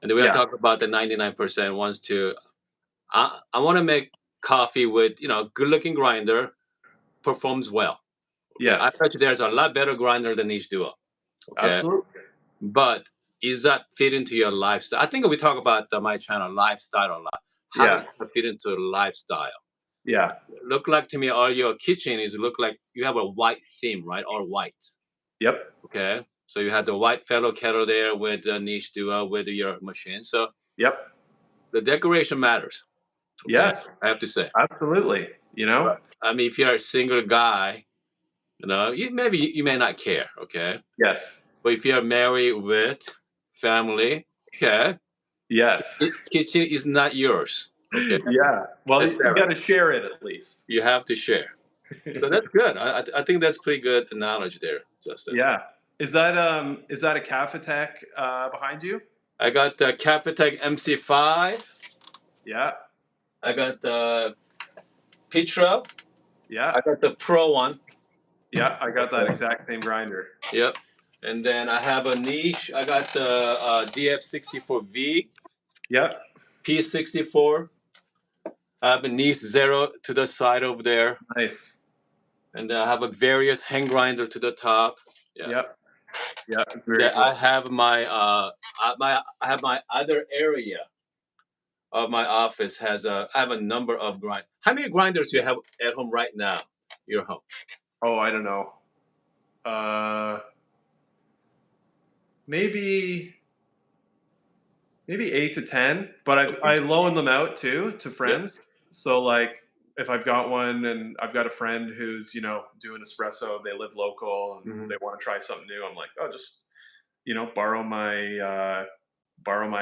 Speaker 1: And then we are
Speaker 2: yeah.
Speaker 1: talking about the 99% wants to. I want to make coffee with good looking grinder, performs well. Okay, I
Speaker 2: Yes,
Speaker 1: bet you there's a lot better grinder than each duo. Okay,
Speaker 2: absolutely.
Speaker 1: but is that fit into your lifestyle? I think we talk about my channel lifestyle a lot. How does
Speaker 2: Yeah,
Speaker 1: it fit into a lifestyle?
Speaker 2: yeah,
Speaker 1: Look like to me, all your kitchen is look like you have a white theme, right? All white.
Speaker 2: yep,
Speaker 1: Okay, so you have the white fellow kettle there with the niche duo with your machine. So
Speaker 2: yep.
Speaker 1: the decoration matters. Okay,
Speaker 2: Yes,
Speaker 1: I have to say.
Speaker 2: absolutely.
Speaker 1: But I mean, if you're a single guy, maybe you may not care. Okay,
Speaker 2: Yes,
Speaker 1: but if you're married with family, okay,
Speaker 2: yes.
Speaker 1: kitchen is not yours. Okay,
Speaker 2: Yeah. Well,
Speaker 1: that's
Speaker 2: you
Speaker 1: Sarah.
Speaker 2: got to share it at least.
Speaker 1: You have to share. So that's good. I think that's pretty good knowledge there, Justin.
Speaker 2: Yeah. Is that a Cafetech behind you?
Speaker 1: I got the Capitec MC5.
Speaker 2: Yeah.
Speaker 1: I got the Petra.
Speaker 2: Yeah.
Speaker 1: I got the Pro one.
Speaker 2: Yeah. I got that
Speaker 1: Okay.
Speaker 2: exact same grinder.
Speaker 1: Yep. And then I have a niche. I got the DF64V,
Speaker 2: Yep.
Speaker 1: P64. I have a niche zero to the side over there.
Speaker 2: Nice.
Speaker 1: And then I have a various hand grinder to the top. Yeah.
Speaker 2: Yep. Yeah.
Speaker 1: And
Speaker 2: Very
Speaker 1: then I
Speaker 2: cool.
Speaker 1: have I have my other area of my office I have a number of grind. How many grinders do you have at home right now? Your home.
Speaker 2: Oh, I don't know. Uh, maybe 8 to 10, but I
Speaker 1: Okay.
Speaker 2: loan them out too to
Speaker 1: Yep.
Speaker 2: friends. So like, if I've got one and I've got a friend who's doing espresso, they live local and
Speaker 1: Hmm.
Speaker 2: they want to try something new. I'm like, oh, just borrow my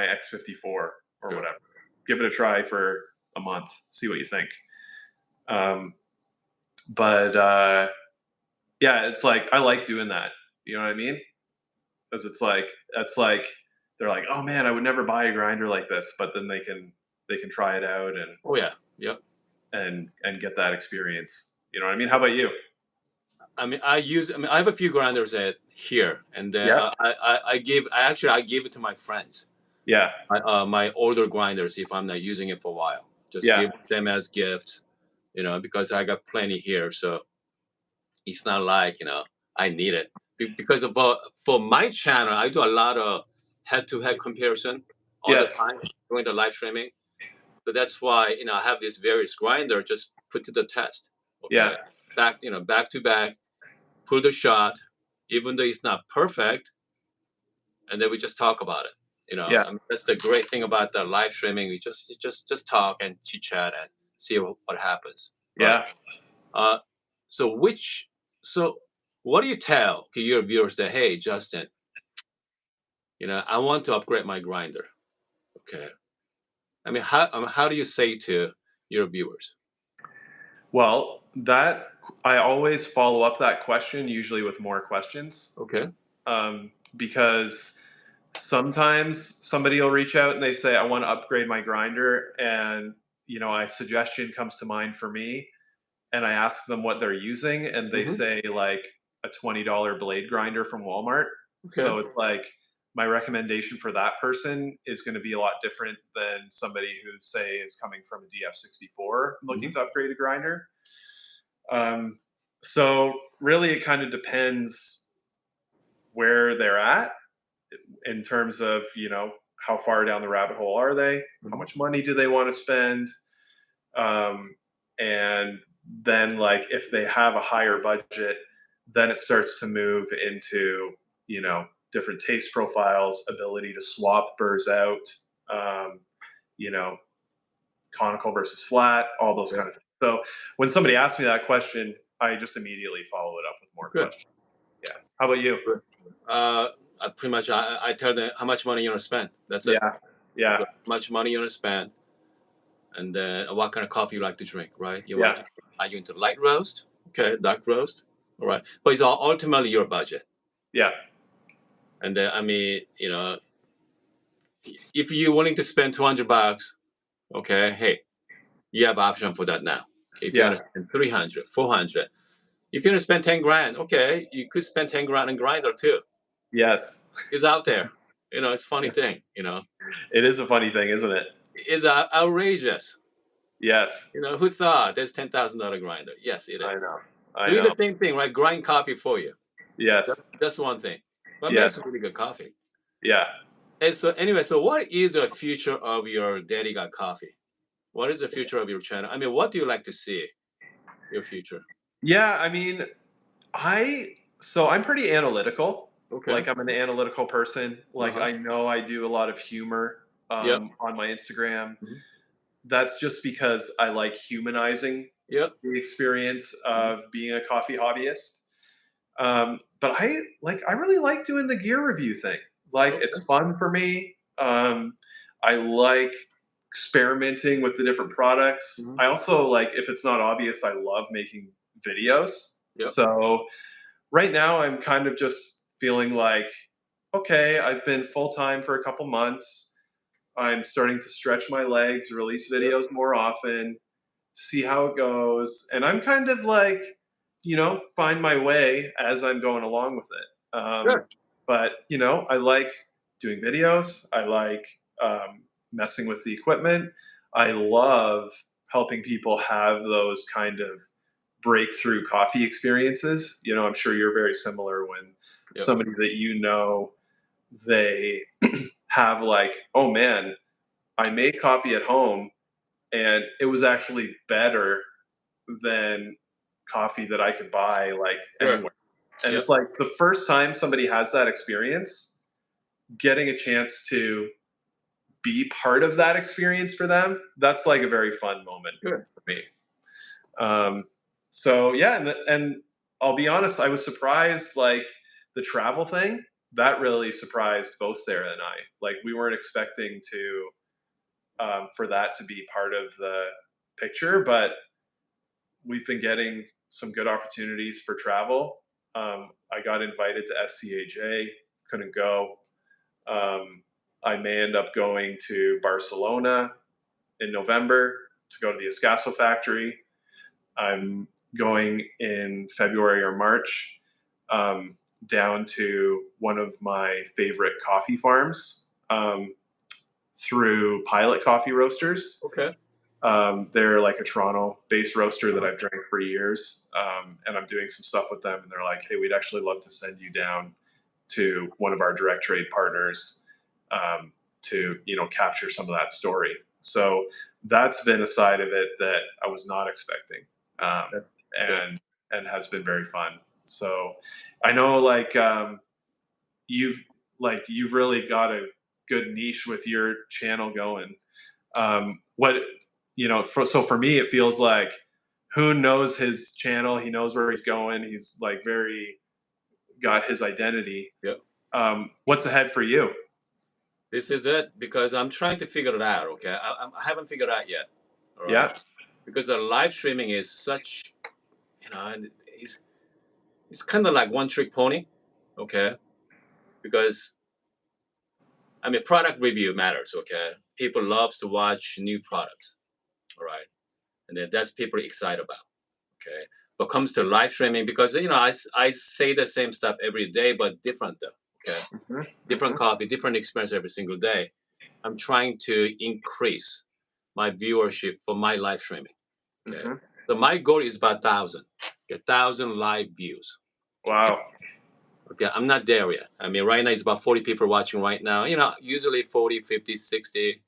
Speaker 2: X54 or
Speaker 1: Sure.
Speaker 2: whatever. Give it a try for a month. See what you think. Um, but yeah, it's like I like doing that. You know what I mean? Because it's like that's like they're like, oh man, I would never buy a grinder like this, but then they can try it out and
Speaker 1: Oh yeah. Yep.
Speaker 2: get that experience. You know what I mean? How about you?
Speaker 1: I mean, I mean, I have a few grinders at here, and then
Speaker 2: Yeah,
Speaker 1: I gave it to my friends,
Speaker 2: yeah,
Speaker 1: my older grinders, if I'm not using it for a while. Just
Speaker 2: yeah,
Speaker 1: give them as gifts, because I got plenty here. So it's not like I need it because for my channel, I do a lot of head-to-head comparison all the
Speaker 2: yes,
Speaker 1: time during the live streaming. So that's why I have this various grinder just put to the test. Okay,
Speaker 2: yeah,
Speaker 1: back to back, pull the shot, even though it's not perfect, and then we just talk about it.
Speaker 2: yeah,
Speaker 1: I mean, that's the great thing about the live streaming. We just talk and chit chat and see what happens. But
Speaker 2: yeah.
Speaker 1: uh, so which so what do you tell to your viewers that, hey, Justin, I want to upgrade my grinder. Okay, I mean, how do you say to your viewers?
Speaker 2: Well, that I always follow up that question usually with more questions,
Speaker 1: Okay.
Speaker 2: because sometimes somebody will reach out and they say, I want to upgrade my grinder, and a suggestion comes to mind for me, and I ask them what they're using, and they
Speaker 1: Hmm.
Speaker 2: say like a $20 blade grinder from Walmart.
Speaker 1: Okay.
Speaker 2: So it's like my recommendation for that person is going to be a lot different than somebody who say is coming from a DF64 looking
Speaker 1: Mhm.
Speaker 2: to upgrade a grinder. Um, so really, it kind of depends where they're at in terms of how far down the rabbit hole are they, how
Speaker 1: Mhm.
Speaker 2: much money do they want to spend, um, and then like if they have a higher budget, then it starts to move into different taste profiles, ability to swap burrs out, um, you know conical versus flat, all those
Speaker 1: Yeah.
Speaker 2: kind of things. So when somebody asks me that question, I just immediately follow it up with more
Speaker 1: Good.
Speaker 2: questions. Yeah. How about you?
Speaker 1: Good. Uh, I pretty much I tell them how much money you want to spend. That's it.
Speaker 2: Yeah. Yeah.
Speaker 1: How much money you want to spend, and then what kind of coffee you like to drink, right? You want
Speaker 2: Yeah.
Speaker 1: to, are you into light roast? Okay, dark roast. All right, but it's all ultimately your budget.
Speaker 2: Yeah.
Speaker 1: And then I mean, if you're willing to spend $200, okay, hey, you have option for that now. Okay, if you
Speaker 2: Yeah.
Speaker 1: want to spend 300, 400, if you want to spend 10 grand, okay, you could spend 10 grand in grinder too.
Speaker 2: Yes.
Speaker 1: It's out there. It's a funny
Speaker 2: Yeah.
Speaker 1: thing.
Speaker 2: It is a funny thing, isn't it?
Speaker 1: It's outrageous.
Speaker 2: Yes.
Speaker 1: Who thought there's $10,000 grinder? Yes, it is.
Speaker 2: I know. I
Speaker 1: Doing the
Speaker 2: know.
Speaker 1: same thing, right? Grind coffee for you.
Speaker 2: Yes.
Speaker 1: That's one thing. But
Speaker 2: Yes.
Speaker 1: makes really good coffee.
Speaker 2: Yeah.
Speaker 1: And so anyway, so what is the future of your Daddy Got Coffee? What is the future of your channel? I mean, what do you like to see your future?
Speaker 2: Yeah. I mean, I'm pretty analytical.
Speaker 1: Okay.
Speaker 2: Like I'm an analytical person. Like
Speaker 1: Uh-huh.
Speaker 2: I know I do a lot of humor
Speaker 1: Yep.
Speaker 2: on my Instagram.
Speaker 1: Mhm.
Speaker 2: That's just because I like humanizing
Speaker 1: Yep.
Speaker 2: the experience
Speaker 1: Mhm.
Speaker 2: of being a coffee hobbyist. But I really like doing the gear review thing. Like
Speaker 1: Okay.
Speaker 2: it's fun for me. I like experimenting with the different products.
Speaker 1: Mhm.
Speaker 2: I also like if it's not obvious, I love making videos.
Speaker 1: Yep.
Speaker 2: So right now I'm kind of just feeling like, okay, I've been full time for a couple months. I'm starting to stretch my legs, release
Speaker 1: Yep.
Speaker 2: videos more often, see how it goes. And I'm kind of like, find my way as I'm going along with it.
Speaker 1: Good.
Speaker 2: But, I like doing videos. I like messing with the equipment. I love helping people have those kind of breakthrough coffee experiences. I'm sure you're very similar when
Speaker 1: Yep.
Speaker 2: somebody that they have like, oh man, I made coffee at home and it was actually better than coffee that I could buy like
Speaker 1: Sure.
Speaker 2: anywhere. And
Speaker 1: Yep.
Speaker 2: it's like the first time somebody has that experience, getting a chance to be part of that experience for them, that's like a very fun moment
Speaker 1: Good.
Speaker 2: for me. Um, so yeah, and I'll be honest, I was surprised like the travel thing that really surprised both Sarah and I. Like we weren't expecting to for that to be part of the picture, but we've been getting some good opportunities for travel. I got invited to SCAJ, couldn't go. Um, I may end up going to Barcelona in November to go to the Espresso factory. I'm going in February or March um, down to one of my favorite coffee farms through Pilot Coffee Roasters.
Speaker 1: Okay.
Speaker 2: They're like a Toronto-based roaster that
Speaker 1: Uh-huh.
Speaker 2: I've drank for years, and I'm doing some stuff with them. And they're like, "Hey, we'd actually love to send you down to one of our direct trade partners to capture some of that story." So that's been a side of it that I was not expecting, um,
Speaker 1: That's good.
Speaker 2: and has been very fun. So I know you've you've really got a good niche with your channel going. What so for me, it feels like Hoon knows his channel. He knows where he's going. He's like very got his identity.
Speaker 1: Yep.
Speaker 2: What's ahead for you?
Speaker 1: This is it because I'm trying to figure it out. Okay. I haven't figured out yet. All right.
Speaker 2: Yeah,
Speaker 1: Because the live streaming is such, and it's kind of like one trick pony. Okay. Because I mean, product review matters. Okay. People loves to watch new products. All right. And then that's people excited about. Okay. But comes to live streaming because I say the same stuff every day, but different though. Okay,
Speaker 2: Mhm,
Speaker 1: different
Speaker 2: mhm,
Speaker 1: coffee, different experience every single day. I'm trying to increase my viewership for my live streaming. Okay,
Speaker 2: mhm.
Speaker 1: so my goal is about 1,000, 1,000 live views. Okay,
Speaker 2: Wow.
Speaker 1: okay, I'm not there yet. I mean, right now it's about 40 people watching right now. Usually 40, 50, 60.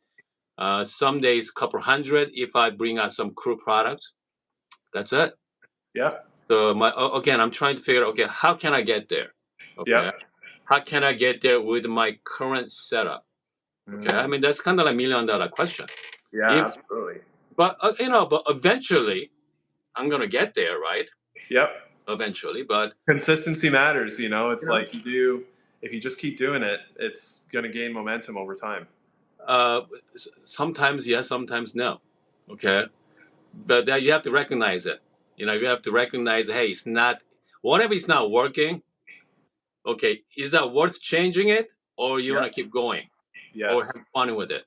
Speaker 1: Some days couple hundred if I bring out some crew products. That's it.
Speaker 2: Yep.
Speaker 1: So again, I'm trying to figure out, okay, how can I get there? Okay,
Speaker 2: Yep.
Speaker 1: how can I get there with my current setup? Okay, I
Speaker 2: Mm.
Speaker 1: mean that's kind of like $1 million question.
Speaker 2: Yeah,
Speaker 1: If
Speaker 2: absolutely.
Speaker 1: but eventually I'm gonna get there, right?
Speaker 2: Yep.
Speaker 1: Eventually, but
Speaker 2: Consistency matters,
Speaker 1: you
Speaker 2: it's
Speaker 1: know,
Speaker 2: like if you just keep doing it, it's going to gain momentum over time.
Speaker 1: uh, sometimes yes, sometimes no. Okay, but that you have to recognize it. You have to recognize, hey, it's not whatever is not working. Okay, is that worth changing it, or you want to
Speaker 2: Yep.
Speaker 1: keep going, or
Speaker 2: Yes.
Speaker 1: have fun with it?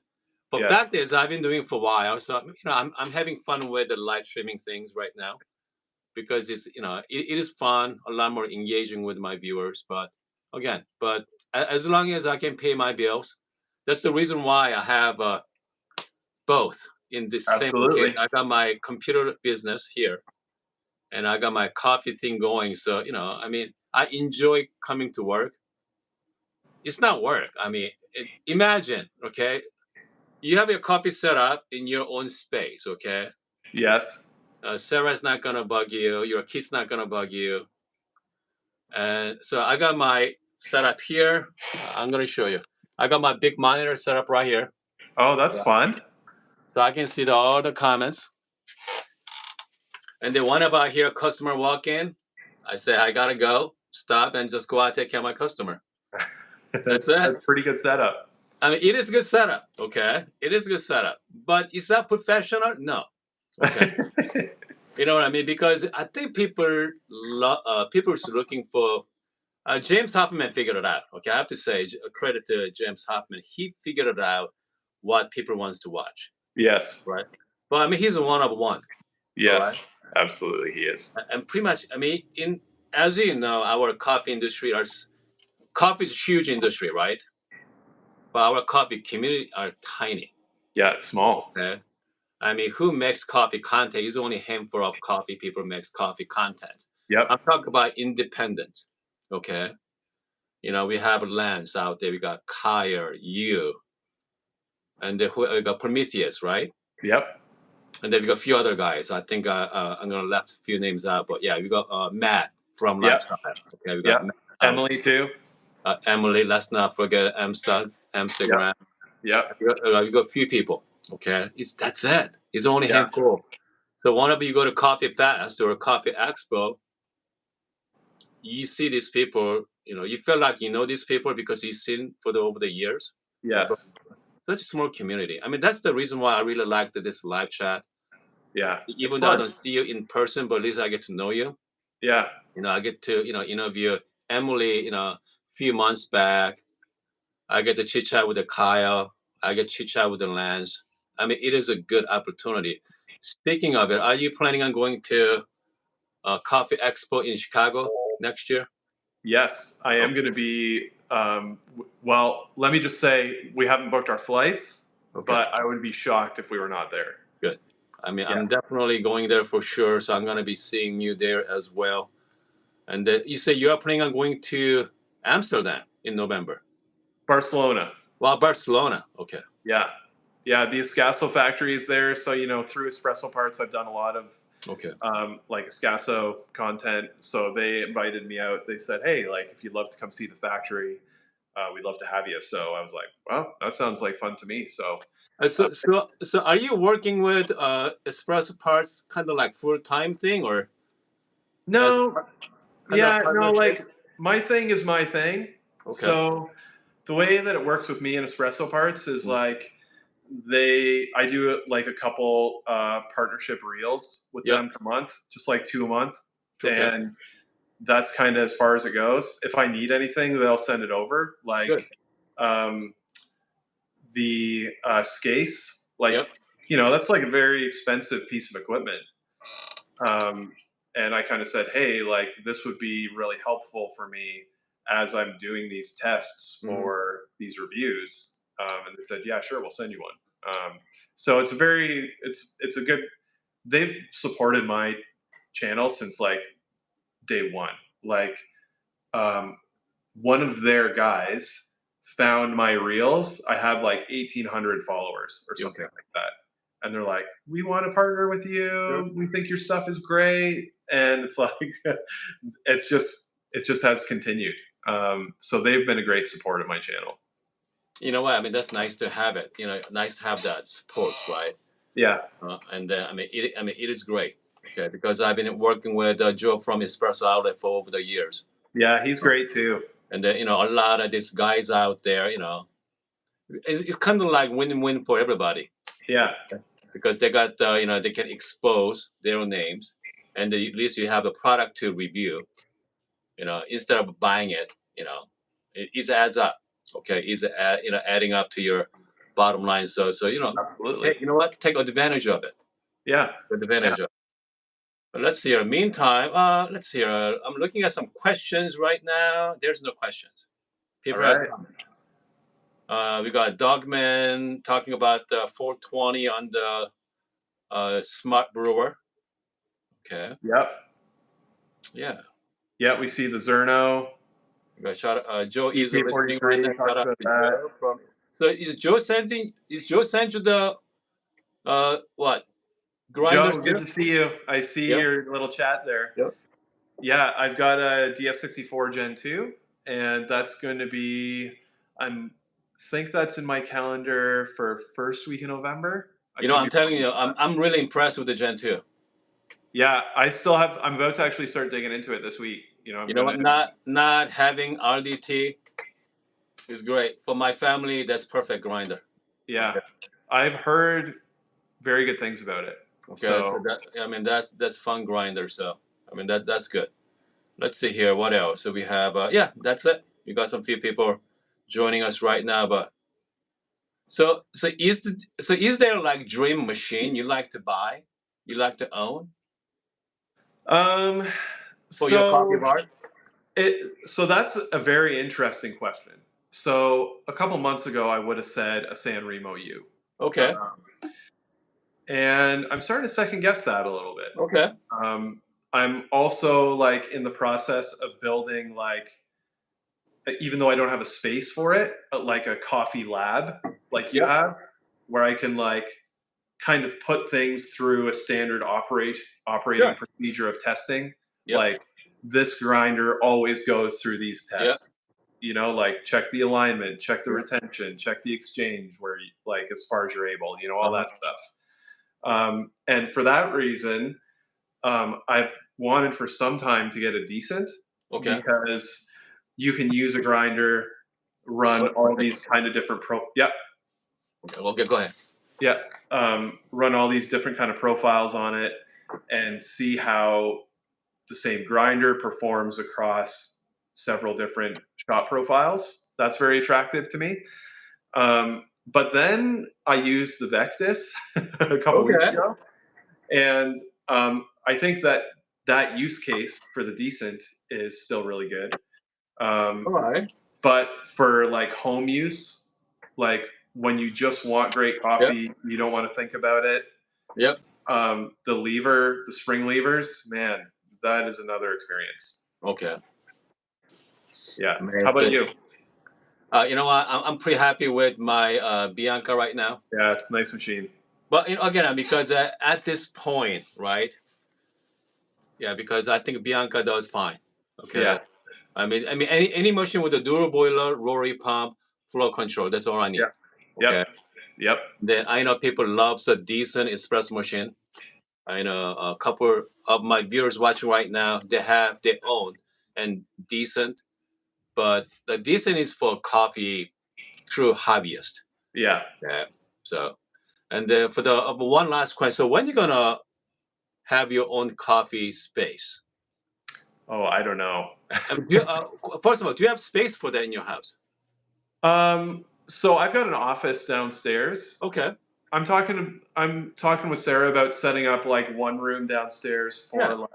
Speaker 1: But
Speaker 2: Yes.
Speaker 1: fact is, I've been doing it for a while, so I'm having fun with the live streaming things right now because it is fun, a lot more engaging with my viewers. But again, as long as I can pay my bills, that's the reason why I have both in this same location.
Speaker 2: Absolutely.
Speaker 1: I got my computer business here, and I got my coffee thing going. So I mean, I enjoy coming to work. It's not work. I mean, imagine, okay, you have your coffee set up in your own space, okay?
Speaker 2: Yes.
Speaker 1: Sarah's not gonna bug you. Your kid's not gonna bug you. And so I got my setup here. I'm gonna show you. I got my big monitor set up right here,
Speaker 2: Oh, that's fun.
Speaker 1: so I can see all the comments. And then whenever I hear a customer walk in, I say I gotta go, stop, and just go out take care of my customer. That's
Speaker 2: That's
Speaker 1: it.
Speaker 2: a pretty good setup.
Speaker 1: I mean, it is a good setup, okay? It is a good setup, but is that professional? No. Okay. You know what I mean? Because I think people is looking for. James Hoffman figured it out. Okay, I have to say credit to James Hoffman. He figured it out what people wants to watch,
Speaker 2: Yes.
Speaker 1: right? But I mean, he's a one of one. All right,
Speaker 2: Yes. Absolutely, he is.
Speaker 1: and pretty much, I mean, in as you know, our coffee industry, coffee is a huge industry, right? But our coffee community are tiny.
Speaker 2: Yeah, it's small.
Speaker 1: Okay, I mean, who makes coffee content? Is only a handful of coffee people makes coffee content. I'm
Speaker 2: Yep.
Speaker 1: talking about independence. Okay, we have Lance out there. We got Kyer, you, and then we got Prometheus, right?
Speaker 2: Yep.
Speaker 1: And then we got a few other guys. I think I'm gonna left a few names out, but yeah, we got Matt from
Speaker 2: Yep.
Speaker 1: Lifestyle. Okay, we got
Speaker 2: Yep.
Speaker 1: Matt out.
Speaker 2: Emily too.
Speaker 1: Emily. Let's not forget
Speaker 2: Yep.
Speaker 1: Instagram.
Speaker 2: Yep.
Speaker 1: We got a few people. Okay, that's it. It's only a
Speaker 2: Yeah.
Speaker 1: handful. So whenever you go to Coffee Fest or a Coffee Expo, you see these people. You feel like you know these people because you've seen over the years. But
Speaker 2: Yes.
Speaker 1: such a small community. I mean, that's the reason why I really like this live chat.
Speaker 2: Yeah. It's
Speaker 1: Even though I
Speaker 2: fun.
Speaker 1: don't see you in person, but at least I get to know you.
Speaker 2: Yeah.
Speaker 1: I get to interview Emily. A few months back, I get to chit chat with the Kyle. I get chit chat with the Lance. I mean, it is a good opportunity. Speaking of it, are you planning on going to Coffee Expo in Chicago next year?
Speaker 2: Yes, I am
Speaker 1: Okay.
Speaker 2: going to be. Well, let me just say we haven't booked our flights,
Speaker 1: Okay.
Speaker 2: but I would be shocked if we were not there.
Speaker 1: Good. I mean,
Speaker 2: Yeah.
Speaker 1: I'm definitely going there for sure. So I'm going to be seeing you there as well. And then you say you are planning on going to Amsterdam in November.
Speaker 2: Barcelona.
Speaker 1: Well, Barcelona. Okay.
Speaker 2: Yeah. Yeah. The Espresso factory is there. So, through Espresso Parts, I've done a lot of
Speaker 1: Okay.
Speaker 2: like Espresso content. So they invited me out. They said, hey, like, if you'd love to come see the factory, we'd love to have you. So I was like, well, that sounds like fun to me. So, uh,
Speaker 1: So are you working with Espresso Parts kind of like full time thing or as
Speaker 2: no,
Speaker 1: kind of
Speaker 2: yeah, no,
Speaker 1: partnership?
Speaker 2: like my thing is my thing.
Speaker 1: Okay.
Speaker 2: So the way that it works with me and Espresso Parts is
Speaker 1: Mm.
Speaker 2: like I do like a couple partnership reels with
Speaker 1: Yep.
Speaker 2: them per month, just like two a month,
Speaker 1: Okay.
Speaker 2: and that's kind of as far as it goes. If I need anything, they'll send it over. Like
Speaker 1: Good.
Speaker 2: um, the scase,
Speaker 1: Yep.
Speaker 2: like that's like a very expensive piece of equipment. Um, and I kind of said, hey, like this would be really helpful for me as I'm doing these tests for these reviews, and they said, "Yeah, sure, we'll send you one." So it's a good. They've supported my channel since like day one. Like um, one of their guys found my reels. I had like 1,800 followers or something like that. And they're like, "We want to partner with you. We think your stuff is great." And it's like, it just has continued. So they've been a great support of my channel.
Speaker 1: You know what? I mean, that's nice to have it. Nice to have that support, right?
Speaker 2: Yeah.
Speaker 1: And I mean, it is great. Okay, because I've been working with Joe from Espresso Outlet for over the years.
Speaker 2: Yeah, he's great too.
Speaker 1: And then, a lot of these guys out there, it's kind of like win-win for everybody.
Speaker 2: Yeah.
Speaker 1: Because they got, they can expose their own names, and at least you have a product to review. Instead of buying it, it adds up. Okay, adding up to your bottom line. So
Speaker 2: Absolutely.
Speaker 1: hey, you know what? Take advantage of it.
Speaker 2: Yeah.
Speaker 1: Take advantage of it. But let's see here. Meantime, let's see here. I'm looking at some questions right now. There's no questions. People
Speaker 2: All right.
Speaker 1: we got Dogman talking about 420 on the smart brewer. Okay.
Speaker 2: Yep.
Speaker 1: Yeah.
Speaker 2: Yeah, we see the Zerno.
Speaker 1: We got Joe is
Speaker 2: EP43
Speaker 1: listening right now. Shout out to Joe from. So is Joe sending? Is Joe sent you the what? Grinder
Speaker 2: Joe, good to see you. I see your little chat there.
Speaker 1: Yep.
Speaker 2: Yeah, I've got a DF64 Gen 2, and that's going to be, think that's in my calendar for first week in November.
Speaker 1: I'm telling you, I'm really impressed with the Gen 2.
Speaker 2: Yeah, I'm about to actually start digging into it this week.
Speaker 1: Not having RDT is great. For my family, that's perfect grinder.
Speaker 2: Yeah. Okay. I've heard very good things about it.
Speaker 1: Okay, so that's fun grinder. So that's good. Let's see here. What else? So we have that's it. We got some few people joining us right now. But so is there like dream machine you like to buy, you like to own? For your coffee bar?
Speaker 2: So that's a very interesting question. So a couple months ago, I would have said a San Remo U.
Speaker 1: Okay.
Speaker 2: And I'm starting to second guess that a little bit.
Speaker 1: Okay.
Speaker 2: I'm also like in the process of building like, even though I don't have a space for it, like a coffee lab like you have, where I can like kind of put things through a standard operating procedure of testing. Like this grinder always goes through these tests. Like check the alignment, check the retention, check the exchange where like as far as you're able, all that stuff. And for that reason, I've wanted for some time to get a decent, because you can use a grinder, run all these kind of different
Speaker 1: Okay, go ahead.
Speaker 2: Yeah, run all these different kind of profiles on it and see how the same grinder performs across several different shot profiles. That's very attractive to me. But then I used the Vectis a couple weeks ago, and I think that use case for the decent is still really good.
Speaker 1: All right.
Speaker 2: But for like home use, like when you just want great coffee, you don't want to think about it.
Speaker 1: Yep.
Speaker 2: The spring levers, man, that is another experience.
Speaker 1: Okay.
Speaker 2: Yeah. How about you?
Speaker 1: You know what? I'm pretty happy with my Bianca right now.
Speaker 2: Yeah, it's a nice machine.
Speaker 1: But again, because at this point, right? Yeah, because I think Bianca does fine. Okay.
Speaker 2: Yeah.
Speaker 1: I mean, any machine with a dual boiler, rotary pump, flow control. That's all I need.
Speaker 2: Yeah.
Speaker 1: Okay.
Speaker 2: Yep.
Speaker 1: Then I know people love a decent espresso machine. I know a couple of my viewers watching right now. They have their own and decent, but the decent is for coffee, true hobbyist.
Speaker 2: Yeah.
Speaker 1: Yeah. So, and then for the one last question. So when you gonna have your own coffee space?
Speaker 2: Oh, I don't know.
Speaker 1: First of all, do you have space for that in your house?
Speaker 2: So I've got an office downstairs.
Speaker 1: Okay.
Speaker 2: I'm talking with Sarah about setting up like one room downstairs for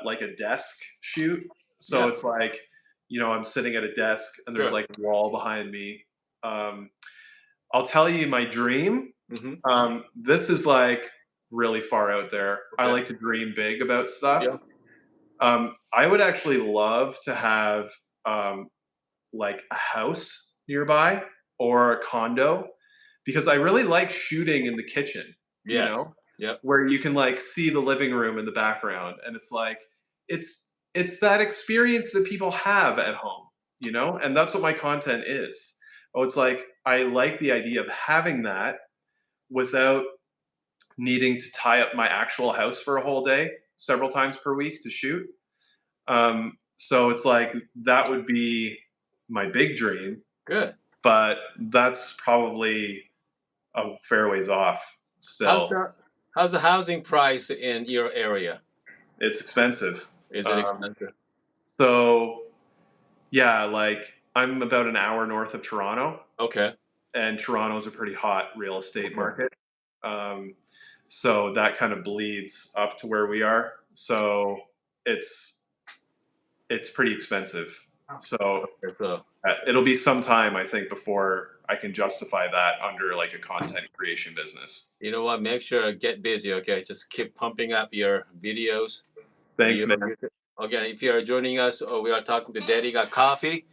Speaker 2: like a desk shoot. So it's like I'm sitting at a desk and there's
Speaker 1: Sure.
Speaker 2: like a wall behind me. Um, I'll tell you my dream. This is like really far out there. I
Speaker 1: Okay.
Speaker 2: like to dream big about stuff.
Speaker 1: Yeah.
Speaker 2: I would actually love to have like a house nearby or a condo because I really like shooting in the kitchen,
Speaker 1: Yes. Yep.
Speaker 2: where you can like see the living room in the background and it's like it's that experience that people have at home, and that's what my content is. Oh, it's like I like the idea of having that without needing to tie up my actual house for a whole day several times per week to shoot. So it's like that would be my big dream,
Speaker 1: Good.
Speaker 2: but that's probably a fair ways off
Speaker 1: How's
Speaker 2: still.
Speaker 1: the housing price in your area?
Speaker 2: It's expensive.
Speaker 1: Is it expensive?
Speaker 2: So yeah, like I'm about an hour north of Toronto,
Speaker 1: Okay.
Speaker 2: and Toronto's a pretty hot real estate
Speaker 1: Okay.
Speaker 2: market. Um, so that kind of bleeds up to where we are. So it's pretty expensive. So
Speaker 1: Okay, so
Speaker 2: it'll be some time, I think, before I can justify that under like a content creation business.
Speaker 1: you know what? Make sure get busy. Okay, just keep pumping up your videos.
Speaker 2: Thanks, man.
Speaker 1: Again, if you are joining us, we are talking to Daddy Got Coffee.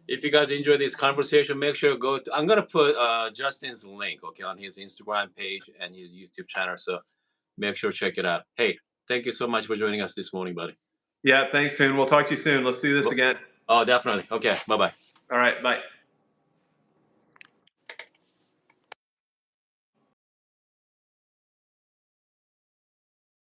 Speaker 1: If you guys enjoy this conversation, make sure go to. I'm gonna put Justin's link, okay, on his Instagram page and his YouTube channel. So make sure check it out. Hey, thank you so much for joining us this morning, buddy.
Speaker 2: Yeah, thanks, Hoon. We'll talk to you soon. Let's do this again.
Speaker 1: Oh, definitely. Okay, bye bye.
Speaker 2: All right, bye.